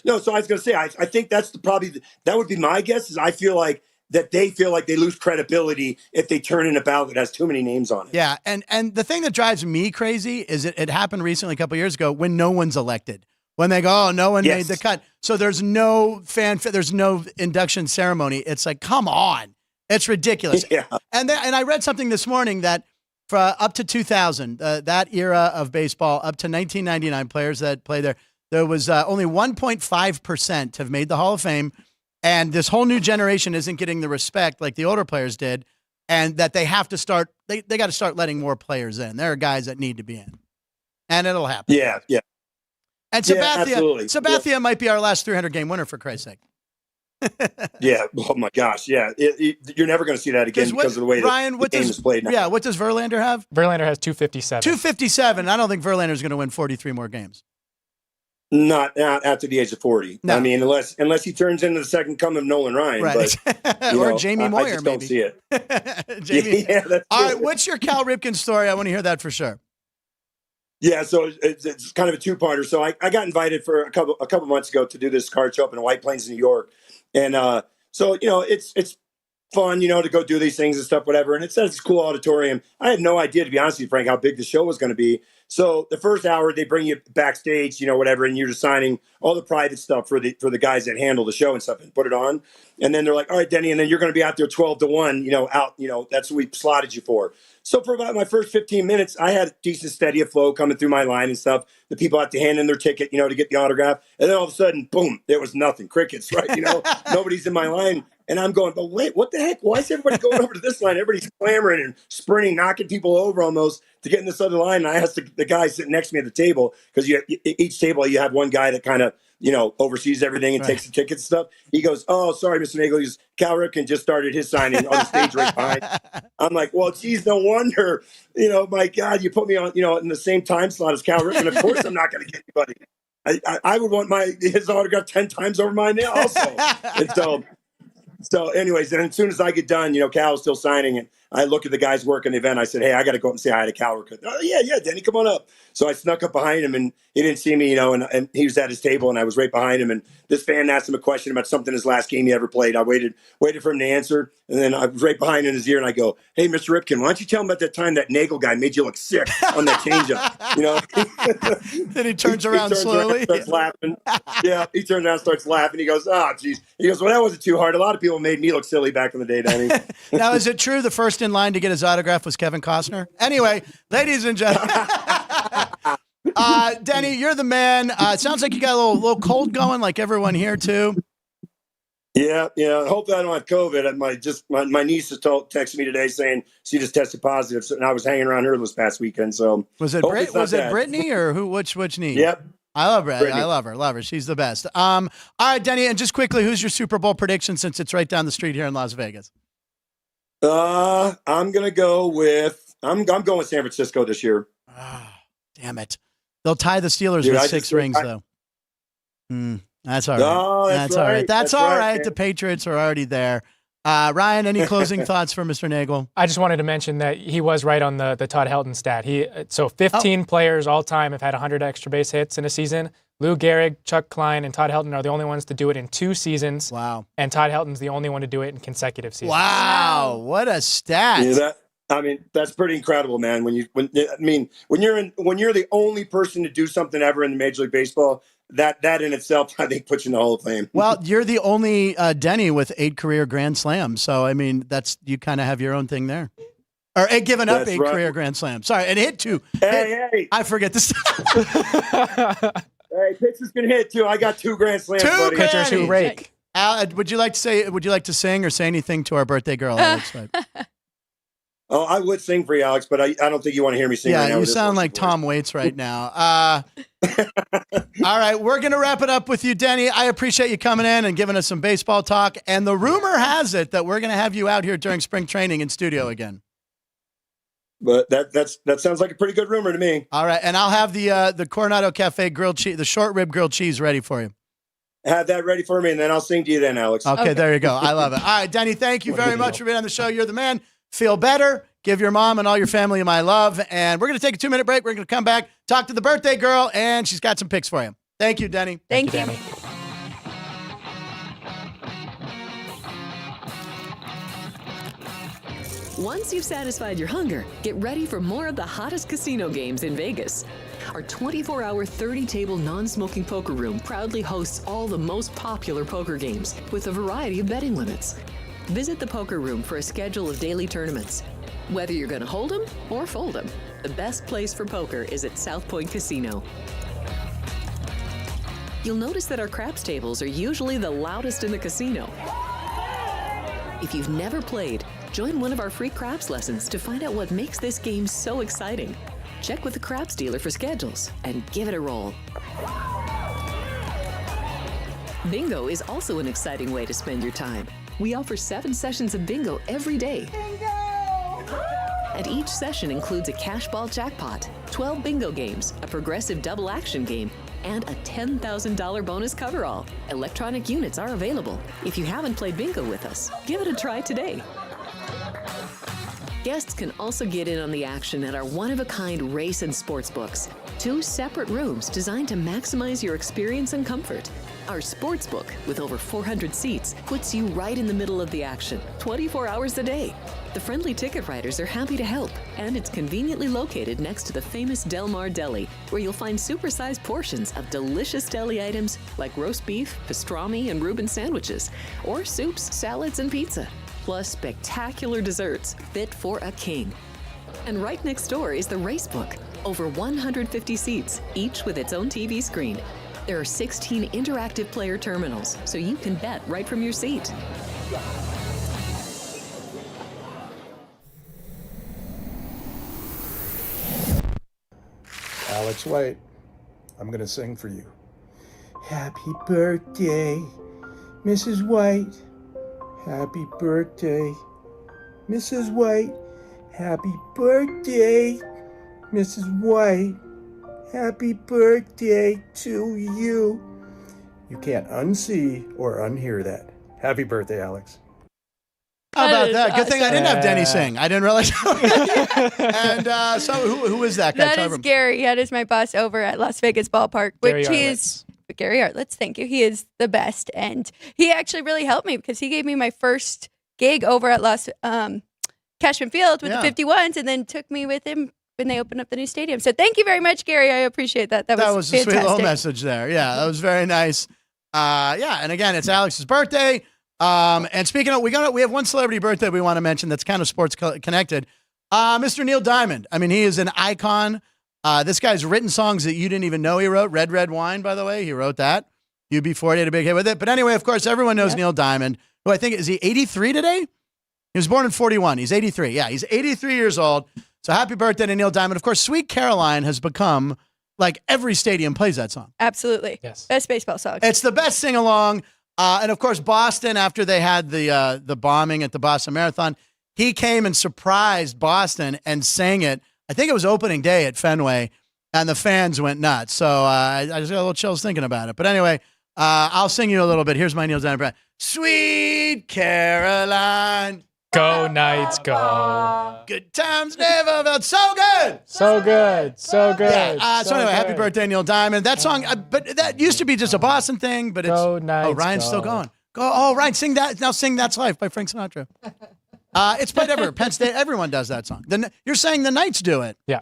No, so I was going to say, I think that's that would be my guess, is I feel like that they feel like they lose credibility if they turn in a ballot that has too many names on it. Yeah, and the thing that drives me crazy is it happened recently a couple of years ago when no one's elected. When they go, oh, no one made the cut. So there's no there's no induction ceremony. It's like, come on. It's ridiculous. Yeah. And I read something this morning that for up to 2000, that era of baseball, up to 1999 players that play there was only 1.5% have made the Hall of Fame. And this whole new generation isn't getting the respect like the older players did, and that they have to start, they got to start letting more players in. There are guys that need to be in, and it'll happen. Yeah. And Sabathia might be our last 300-game winner, for Christ's sake. Yeah. Oh my gosh. Yeah. You're never going to see that again because of the way the game is played now. Yeah. What does Verlander have? Verlander has 257. 257. I don't think Verlander's going to win 43 more games. Not after the age of 40. No. I mean, unless he turns into the second coming of Nolan Ryan. Right. But, Or Jamie Moyer, I just maybe. don't see it. Jamie. Yeah, that's All true. right, what's your Cal Ripken story? I want to hear that for sure. Yeah, so it's kind of a two-parter. So I got invited for a couple months ago to do this card show up in White Plains, New York, and so it's fun, to go do these things and stuff, whatever. And it says it's a cool auditorium. I had no idea, to be honest with you, Frank, how big the show was going to be. So the first hour they bring you backstage, whatever, and you're just signing all the private stuff for the guys that handle the show and stuff and put it on. And then they're like, all right, Denny, and then you're going to be out there 12 to 1, out, that's what we slotted you for. So for about my first 15 minutes, I had a decent steady flow coming through my line and stuff. The people had to hand in their ticket, to get the autograph. And then all of a sudden, boom, there was nothing. Crickets, right? Nobody's in my line. And I'm going, but wait, what the heck? Why is everybody going over to this line? Everybody's clamoring and sprinting, knocking people over almost to get in this other line. And I asked the guy sitting next to me at the table, because each table you have one guy that kind of, oversees everything and takes the tickets and stuff. He goes, oh, sorry, Mr. Neagle. He goes, Cal Ripken just started his signing on the stage right behind. I'm like, well, geez, no wonder. My God, you put me on, in the same time slot as Cal Ripken. Of course I'm not going to get anybody. I would want his autograph 10 times over mine now also. And so anyways, and as soon as I get done, Cal's still signing, and I look at the guys working the event. I said, hey, I got to go up and say hi to Cal. Oh, yeah, Denny, come on up. So I snuck up behind him, and he didn't see me, and he was at his table, and I was right behind him. And this fan asked him a question about something his last game he ever played. I waited for him to answer, and then I was right behind in his ear, and I go, hey, Mr. Ripken, why don't you tell him about that time that Neagle guy made you look sick on that changeup? Then he turns around slowly. Starts laughing. Yeah, he turns around, starts laughing. He goes, oh, geez. He goes, well, that wasn't too hard. A lot of people made me look silly back in the day, Denny. Now, is it true the first in line to get his autograph was Kevin Costner? Anyway, ladies and gentlemen, Denny, you're the man. It sounds like you got a little cold going, like everyone here too. Yeah. Hopefully I don't have COVID. My niece just texted me today saying she just tested positive, and I was hanging around her this past weekend. So was it Brittany or who? Which niece? Yep. I love her. I love her. She's the best. All right, Denny, and just quickly, who's your Super Bowl prediction since it's right down the street here in Las Vegas? I'm gonna go with I'm going with San Francisco this year. Oh, damn it! They'll tie the Steelers with 6 rings, though. That's all right. Oh, that's all right. That's all right. The Patriots are already there. Ryan, any closing thoughts for Mr. Neagle? I just wanted to mention that he was right on the Todd Helton stat. 15 players all time have had 100 extra base hits in a season. Lou Gehrig, Chuck Klein, and Todd Helton are the only ones to do it in 2 seasons. Wow. And Todd Helton's the only one to do it in consecutive seasons. Wow. What a stat. Yeah, that's pretty incredible, man. When you're the only person to do something ever in the Major League Baseball, that in itself, I think, puts you in the Hall of Fame. Well, you're the only Denny with 8 career Grand Slams. So, I mean, you kind of have your own thing there. Or given up 8 career Grand Slams. Sorry, and hit 2. Hey. I forget this. Hey, pitchers can hit, too. I got 2 Grand Slams, 2 buddy. Pitchers who rake. Al, would you like to sing or say anything to our birthday girl, Alex? Oh, I would sing for you, Alex, but I don't think you want to hear me sing right now. Yeah, you sound like Tom Waits right now. All right, we're going to wrap it up with you, Denny. I appreciate you coming in and giving us some baseball talk. And the rumor has it that we're going to have you out here during spring training in studio again. But that sounds like a pretty good rumor to me. All right, and I'll have the Coronado Cafe grilled cheese, the short rib grilled cheese ready for you. Have that ready for me, and then I'll sing to you then, Alex. Okay, there you go. I love it. All right, Denny, thank you very much for being on the show. You're the man. Feel better. Give your mom and all your family my love. And we're going to take a 2-minute break. We're going to come back, talk to the birthday girl, and she's got some picks for you. Thank you, Denny. Thank you. Denny. Once you've satisfied your hunger, get ready for more of the hottest casino games in Vegas. Our 24-hour, 30-table non-smoking poker room proudly hosts all the most popular poker games with a variety of betting limits. Visit the poker room for a schedule of daily tournaments. Whether you're going to hold 'em or fold 'em, the best place for poker is at South Point Casino. You'll notice that our craps tables are usually the loudest in the casino. If you've never played, join one of our free craps lessons to find out what makes this game so exciting. Check with the craps dealer for schedules and give it a roll. Bingo is also an exciting way to spend your time. We offer 7 sessions of bingo every day. Bingo! And each session includes a cash ball jackpot, 12 bingo games, a progressive double action game, and a $10,000 bonus coverall. Electronic units are available. If you haven't played bingo with us, give it a try today. Guests can also get in on the action at our one-of-a-kind race and sports books. 2 separate rooms designed to maximize your experience and comfort. Our sports book, with over 400 seats, puts you right in the middle of the action, 24 hours a day. The friendly ticket writers are happy to help, and it's conveniently located next to the famous Del Mar Deli, where you'll find supersized portions of delicious deli items like roast beef, pastrami, and Reuben sandwiches, or soups, salads, and pizza, plus spectacular desserts fit for a king. And right next door is the race book, over 150 seats, each with its own TV screen. There are 16 interactive player terminals, so you can bet right from your seat. Alex White, I'm going to sing for you. Happy birthday, Mrs. White. Happy birthday, Mrs. White. Happy birthday, Mrs. White. Happy birthday to you. You can't unsee or unhear that. Happy birthday, Alex. How about that? Good awesome. thing I didn't have Denny sing. I didn't realize. And so who is that guy? That Tell is him. Gary. That is my boss over at Las Vegas Ballpark, which he is. Gary Artlets, thank you. He is the best, and he actually really helped me because he gave me my first gig over at Cashman Field with the 51s, and then took me with him when they opened up the new stadium. So thank you very much, Gary. I appreciate that. That was a fantastic. sweet little message there. Yeah, that was very nice. And again, it's Alex's birthday. And speaking of, we have one celebrity birthday we want to mention that's kind of sports connected. Mr. Neil Diamond. I mean, he is an icon. This guy's written songs that you didn't even know he wrote. Red, Red Wine, by the way, he wrote that. UB40 had a big hit with it. But anyway, of course, everyone knows Neil Diamond, who I think, is he 83 today? He was born in 41. He's 83. Yeah, he's 83 years old. So happy birthday to Neil Diamond. Of course, Sweet Caroline has become, like, every stadium plays that song. Absolutely. Yes. Best baseball song. It's the best sing-along. And, of course, Boston, after they had the bombing at the Boston Marathon, he came and surprised Boston and sang it. I think it was opening day at Fenway, and the fans went nuts. So I just got a little chills thinking about it. But anyway, I'll sing you a little bit. Here's my Neil Diamond. Sweet Caroline. Go Knights, go. Good times never felt so good. So good. So good. Yeah. So anyway, happy good. birthday, Neil Diamond. That song, but that used to be just a Boston thing, but it's. Go Knights, oh, Ryan's go. still going. Go. Oh, Ryan, sing that. Now sing That's Life by Frank Sinatra. It's played everywhere. Penn State, everyone does that song. You're saying the Knights do it. Yeah.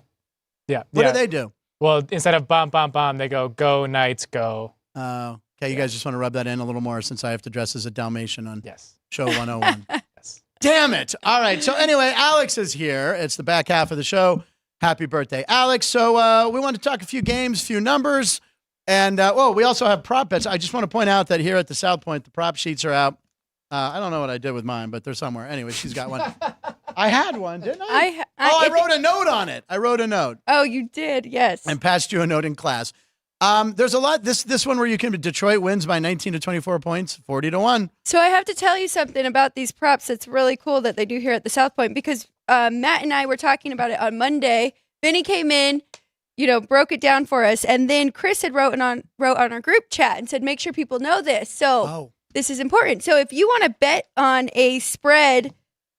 Yeah. What do they do? Well, instead of bomb, bomb, bomb, they go Knights, go. Okay, you guys just want to rub that in a little more since I have to dress as a Dalmatian on Show 101. Yes. Damn it. All right. So anyway, Alex is here. It's the back half of the show. Happy birthday, Alex. So we want to talk a few games, few numbers. And, we also have prop bets. I just want to point out that here at the South Point, the prop sheets are out. I don't know what I did with mine, but they're somewhere. Anyway, she's got one. I had one, didn't I? I wrote a note on it. I wrote a note. Oh, you did, yes. And passed you a note in class. There's a lot. This one where you can. Detroit wins by 19 to 24 points, 40-1. So I have to tell you something about these props that's really cool that they do here at the South Point, because Matt and I were talking about it on Monday. Vinny came in, broke it down for us, and then Chris had wrote on our group chat and said, make sure people know this. So this is important. So if you want to bet on a spread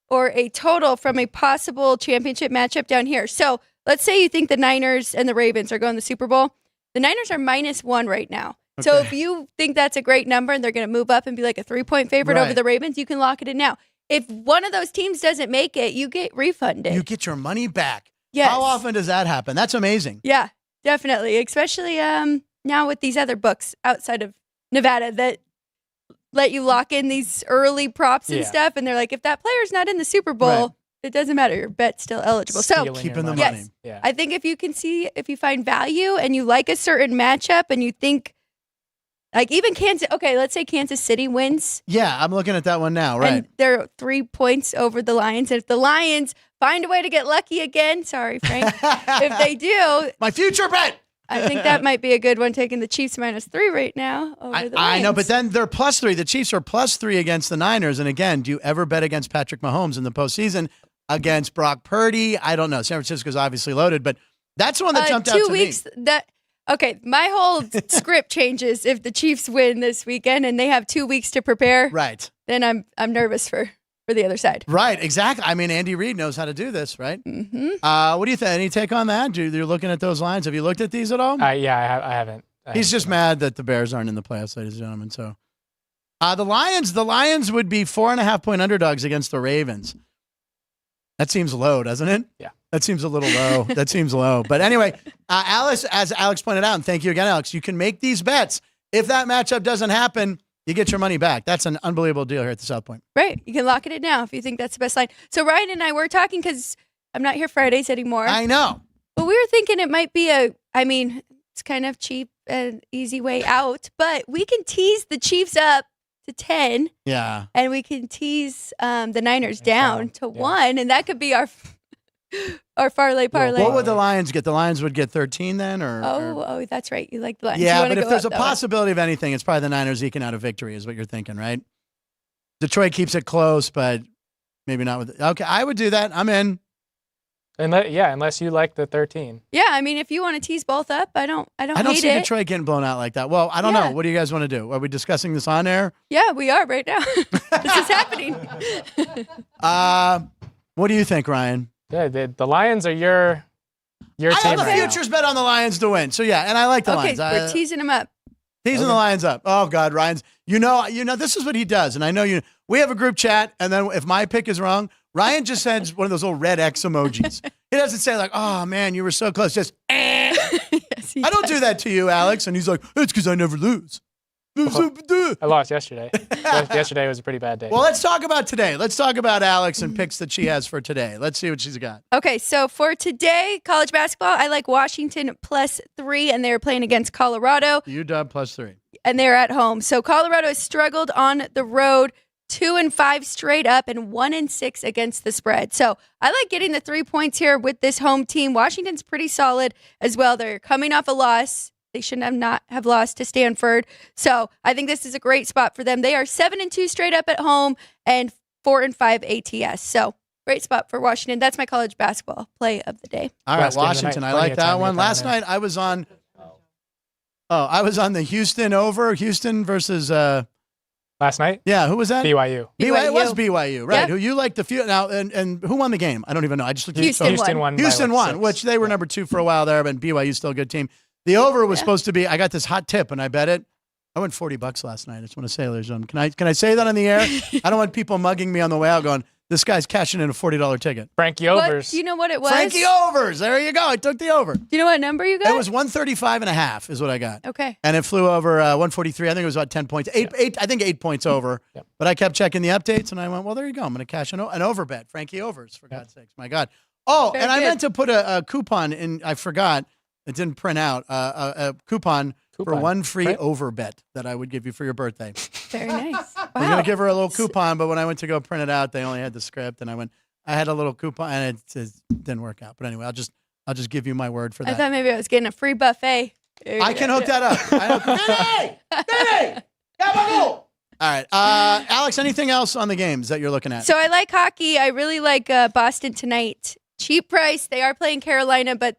or a total from a possible championship matchup down here. So let's say you think the Niners and the Ravens are going to the Super Bowl. The Niners are -1 right now. Okay. So if you think that's a great number and they're going to move up and be like a 3-point favorite over the Ravens, you can lock it in now. If one of those teams doesn't make it, you get refunded. You get your money back. Yes. How often does that happen? That's amazing. Yeah, definitely. Especially now with these other books outside of Nevada that let you lock in these early props and stuff. And they're like, if that player's not in the Super Bowl, it doesn't matter. Your bet's still eligible. Stealing So keeping the money. yes, I think if you find value and you like a certain matchup and you think, like even Kansas, okay, let's say Kansas City wins. Yeah, I'm looking at that one now, right? And they're 3 points over the Lions. And if the Lions find a way to get lucky again, sorry, Frank, if they do. My future bet. I think that might be a good one, taking the Chiefs -3 right now over the Lions. I know, but then they're +3. The Chiefs are +3 against the Niners. And again, do you ever bet against Patrick Mahomes in the postseason? Against Brock Purdy? I don't know. San Francisco's obviously loaded, but that's the one that jumped out to 2 weeks, me. Okay, my whole script changes if the Chiefs win this weekend and they have 2 weeks to prepare. Right. Then I'm nervous for the other side. Right, exactly. I mean, Andy Reid knows how to do this, right? Mm-hmm. What do you think? Any take on that? You're looking at those lines. Have you looked at these at all? Yeah, I haven't. He's just mad that the Bears aren't in the playoffs, ladies and gentlemen. So, the Lions would be 4.5-point underdogs against the Ravens. That seems low, doesn't it? Yeah. That seems a little low. That seems low. But anyway, Alice, as Alex pointed out, and thank you again, Alex, you can make these bets. If that matchup doesn't happen, you get your money back. That's an unbelievable deal here at the South Point. Right. You can lock it in now if you think that's the best line. So Ryan and I were talking because I'm not here Fridays anymore. I know. But we were thinking it might be it's kind of cheap and easy way out, but we can tease the Chiefs up to 10. Yeah. And we can tease the Niners down to 1, and that could be our parlay. What would the Lions get? The Lions would get 13 then? Oh, that's right. You like the Lions. Yeah, but if there's a possibility of anything, it's probably the Niners eking out a victory is what you're thinking, right? Detroit keeps it close, but maybe not with – okay, I would do that. I'm in. Unless you like the 13. Yeah, I mean, if you want to tease both up, I don't see hate it. Detroit getting blown out like that. Well, I don't know. What do you guys want to do? Are we discussing this on air? Yeah, we are right now. This is happening. What do you think, Ryan? Yeah, the Lions are your team. I have a right futures bet on the Lions to win. So yeah, and I like the Lions. Okay, we're teasing them up. Teasing the Lions up. Oh God, Ryan's. You know, this is what he does, and I know you. We have a group chat, and then if my pick is wrong, Ryan just sends one of those little red X emojis. He doesn't say like, "Oh man, you were so close." Just. Yes, I don't do that to you, Alex. And he's like, "It's because I never lose." I lost yesterday. Yesterday was a pretty bad day. Well, let's talk about today. Let's talk about Alex and picks that she has for today. Let's see what she's got. Okay, so for today, college basketball, I like Washington +3, and they're playing against Colorado. UW +3. And they're at home. So Colorado has struggled on the road, 2-5 straight up, and 1-6 against the spread. So I like getting the 3 points here with this home team. Washington's pretty solid as well. They're coming off a loss. They shouldn't have lost to Stanford. So I think this is a great spot for them. They are 7-2 straight up at home and 4-5 ATS. So great spot for Washington. That's my college basketball play of the day. All right, Washington. I like that one. Last night I was on. I was on the Houston over. Houston versus. Last night? Yeah, who was that? BYU. It was BYU, right? Yep. Who you like the few now? And who won the game? I don't even know. I just looked at Houston won. Houston won, 6. which they were number 2 for a while there, but BYU's still a good team. The over was supposed to be. I got this hot tip, and I bet it. I won $40 last night. I just want to say, ladies and gentlemen, can I say that on the air? I don't want people mugging me on the way out, going, "This guy's cashing in a $40 ticket." Frankie overs. Do you know what it was? Frankie overs. There you go. I took the over. Do you know what number you got? It was 135.5 is what I got. Okay. And it flew over 143. I think it was about 10 points. Eight. I think 8 points over. Yep. But I kept checking the updates, and I went, well, there you go. I'm going to cash an over bet. Frankie overs, for God's sakes. My God. Oh, Very and I good. meant to put a coupon in. I forgot. It didn't print out. A coupon for one free over bet that I would give you for your birthday. Very nice. Wow. I'm going to give her a little coupon, but when I went to go print it out, they only had the script, and I had a little coupon, and it didn't work out. But anyway, I'll just give you my word for that. I thought maybe I was getting a free buffet. I can hook that up. Denny! All right. Alex, anything else on the games that you're looking at? So I like hockey. I really like Boston tonight. Cheap price. They are playing Carolina, but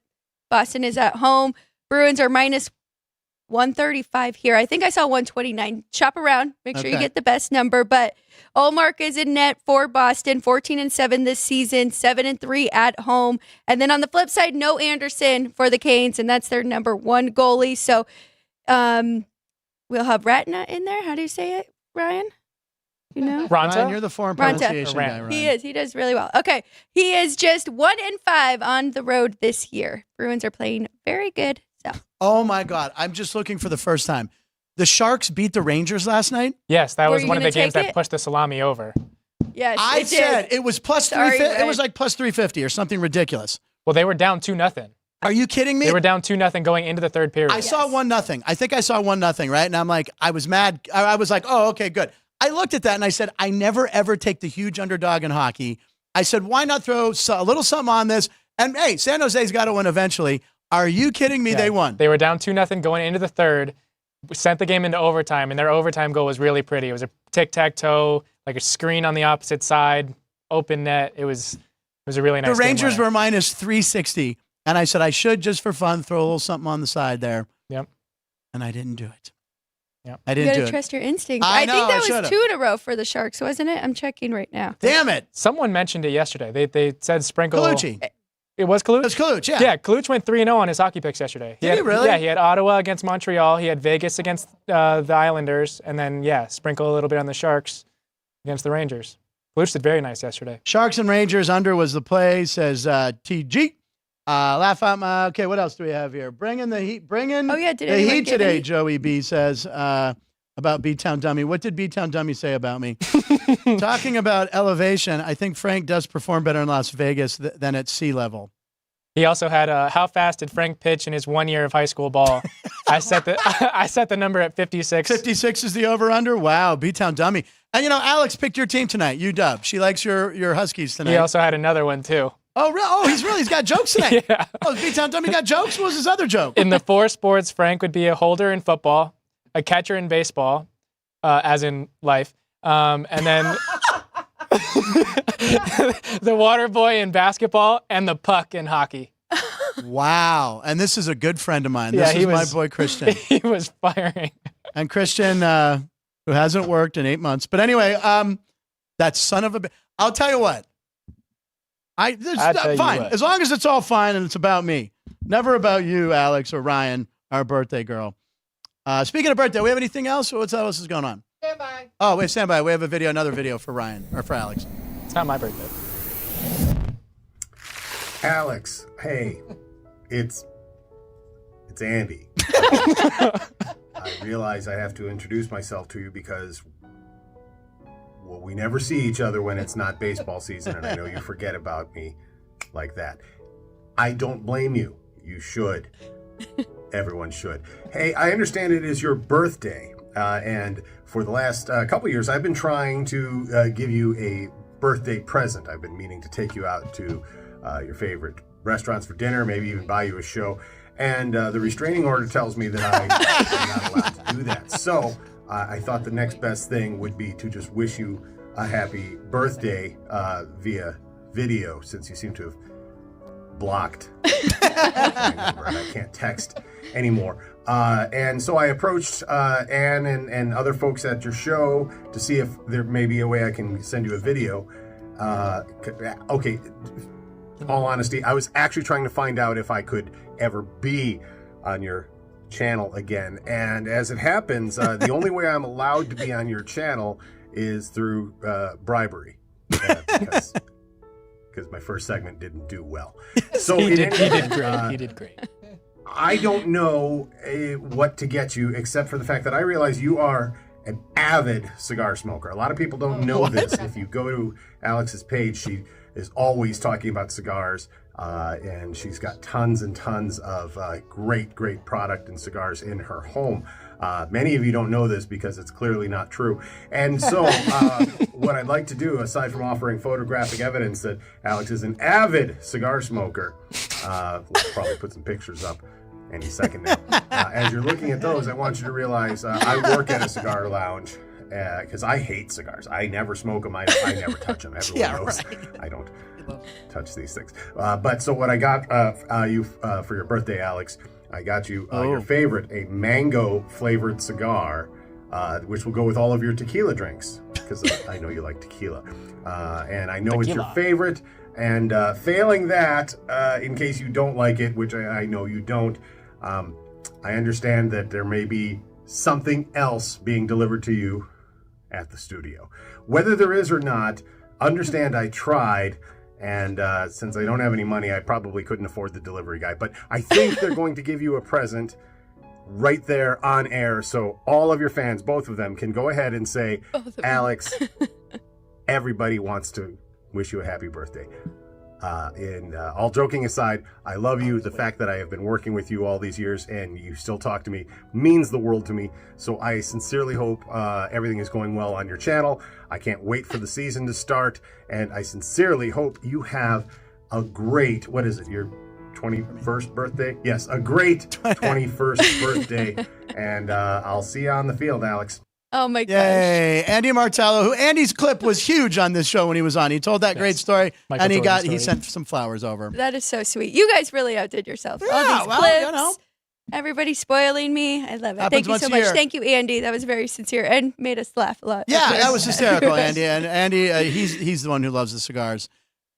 Boston is at home. Bruins are -135 here. I think I saw 129. Shop around. Make sure you get the best number. But Olmark is in net for Boston, 14-7 this season, 7-3 at home. And then on the flip side, no Anderson for the Canes, and that's their number 1 goalie. So we'll have Ratna in there. How do you say it, Ryan? You know? Ryan, you're the foreign pronunciation guy, Ryan. He is. He does really well. Okay. He is just 1-5 on the road this year. Bruins are playing very good. So. Oh, my God. I'm just looking for the first time. The Sharks beat the Rangers last night? Yes, that Were was you one of the gonna games take that it? pushed the salami over. Yes, I it said did. it was plus Sorry, 350. It Ryan. was like plus 350 or something ridiculous. Well, they were down 2-0. Are you kidding me? They were down 2-0 going into the third period. I saw 1-0. I think I saw 1-0, right? And I'm like, I was mad. I was like, oh, okay, good. I looked at that and I said, I never, ever take the huge underdog in hockey. I said, why not throw a little something on this? And, hey, San Jose's got to win eventually. Are you kidding me? Yeah. They won. They were down 2-0 going into the third. We sent the game into overtime, and their overtime goal was really pretty. It was a tic-tac-toe, like a screen on the opposite side, open net. It was a really nice game. The Rangers were minus 360 And I said, I should, just for fun, throw a little something on the side there. Yep. And I didn't do it. Yep. I You didn't do gotta it. trust your instinct. I I know, think I that was should've. 2 in a row for the Sharks, wasn't it? I'm checking right now. Damn it. Someone mentioned it yesterday. They said Sprinkle. Colucci. It was Kaluch? It's Kaluch, yeah. Yeah, Kaluch went 3-0 on his hockey picks yesterday. Did he really? Yeah, he had Ottawa against Montreal. He had Vegas against the Islanders. And then, sprinkle a little bit on the Sharks against the Rangers. Kaluch did very nice yesterday. Sharks and Rangers under was the play, says TG. Laugh out my. Okay, what else do we have here? Bringing the heat. Bringing Oh, yeah, did the anyone heat get today, any? Joey B says about B-Town Dummy. What did B-Town Dummy say about me? Talking about elevation, I think Frank does perform better in Las Vegas than at sea level. He also had how fast did Frank pitch in his 1 year of high school ball? I set the number at 56. 56 is the over-under? Wow, B-Town Dummy. And, Alex picked your team tonight, UW. She likes your Huskies tonight. He also had another one, too. Oh, really? Oh, he's got jokes tonight. Yeah. Oh, B-Town Dummy got jokes? What was his other joke? In the 4 sports, Frank would be a holder in football, a catcher in baseball, as in life, and then the water boy in basketball and the puck in hockey. Wow. And this is a good friend of mine. Yeah, This is my boy, Christian. He was firing. And Christian, who hasn't worked in 8 months. But anyway, that son of a... I'll tell you what. Fine. As long as it's all fine and it's about me. Never about you, Alex, or Ryan, our birthday girl. Speaking of birthday, we have anything else? What else is going on? Stand by. Oh, wait, stand by. We have another video for Ryan, or for Alex. It's not my birthday. Alex, hey, it's Andy. I realize I have to introduce myself to you because, well, we never see each other when it's not baseball season, and I know you forget about me like that. I don't blame you. You should. Everyone should. Hey, I understand it is your birthday, and for the last couple years, I've been trying to give you a birthday present. I've been meaning to take you out to your favorite restaurants for dinner, maybe even buy you a show. And the restraining order tells me that I'm not allowed to do that. So I thought the next best thing would be to just wish you a happy birthday via video, since you seem to have blocked my number and I can't text anymore. And so I approached Ann and other folks at your show to see if there may be a way I can send you a video. Okay, in all honesty, I was actually trying to find out if I could ever be on your channel again. And as it happens, the only way I'm allowed to be on your channel is through bribery. Because my first segment didn't do well. So he did great. He did great. I don't know what to get you, except for the fact that I realize you are an avid cigar smoker. A lot of people don't know this. If you go to Alex's page, she is always talking about cigars, and she's got tons and tons of great product and cigars in her home. Many of you don't know this because it's clearly not true. And so what I'd like to do, aside from offering photographic evidence that Alex is an avid cigar smoker, we'll probably put some pictures up any second now. As you're looking at those, I want you to realize I work at a cigar lounge because I hate cigars. I never smoke them. I never touch them. Everyone knows I don't touch these things. But so what I got you for your birthday, Alex, I got you your favorite, a mango flavored cigar, which will go with all of your tequila drinks, because I know you like tequila. And I know it's your favorite. And failing that, in case you don't like it, which I know you don't, I understand that there may be something else being delivered to you at the studio. Whether there is or not, understand I tried. And since I don't have any money, I probably couldn't afford the delivery guy. But I think they're going to give you a present right there on air. So all of your fans, both of them, can go ahead and say, Alex, everybody wants to wish you a happy birthday. All joking aside, I love you. The fact that I have been working with you all these years and you still talk to me means the world to me. So I sincerely hope everything is going well on your channel. I can't wait for the season to start. And I sincerely hope you have a great, what is it, your 21st birthday? Yes, a great 21st birthday. And I'll see you on the field, Alex. Oh my gosh. Yay. Andy Martello, who Andy's clip was huge on this show when he was on. He told that great story, Michael and Jordan he story. sent some flowers over. That is so sweet. You guys really outdid yourselves. All Yeah, these well, clips. you know. Everybody spoiling me. I love it. Happens Thank you once so a much. year. Thank you, Andy. That was very sincere and made us laugh a lot. Yeah, that was hysterical, Andy. And Andy, he's the one who loves the cigars.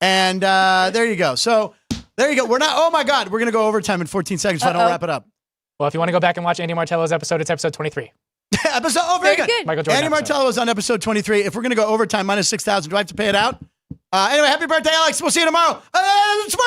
And there you go. So there you go. Oh my God, we're going to go overtime in 14 seconds, so I don't wrap it up. Well, if you want to go back and watch Andy Martello's episode, it's episode 23. Very good. Michael Jordan Andy Martello was on episode 23. If we're going to go overtime, minus 6,000, do I have to pay it out? Anyway, happy birthday, Alex. We'll see you tomorrow. Sports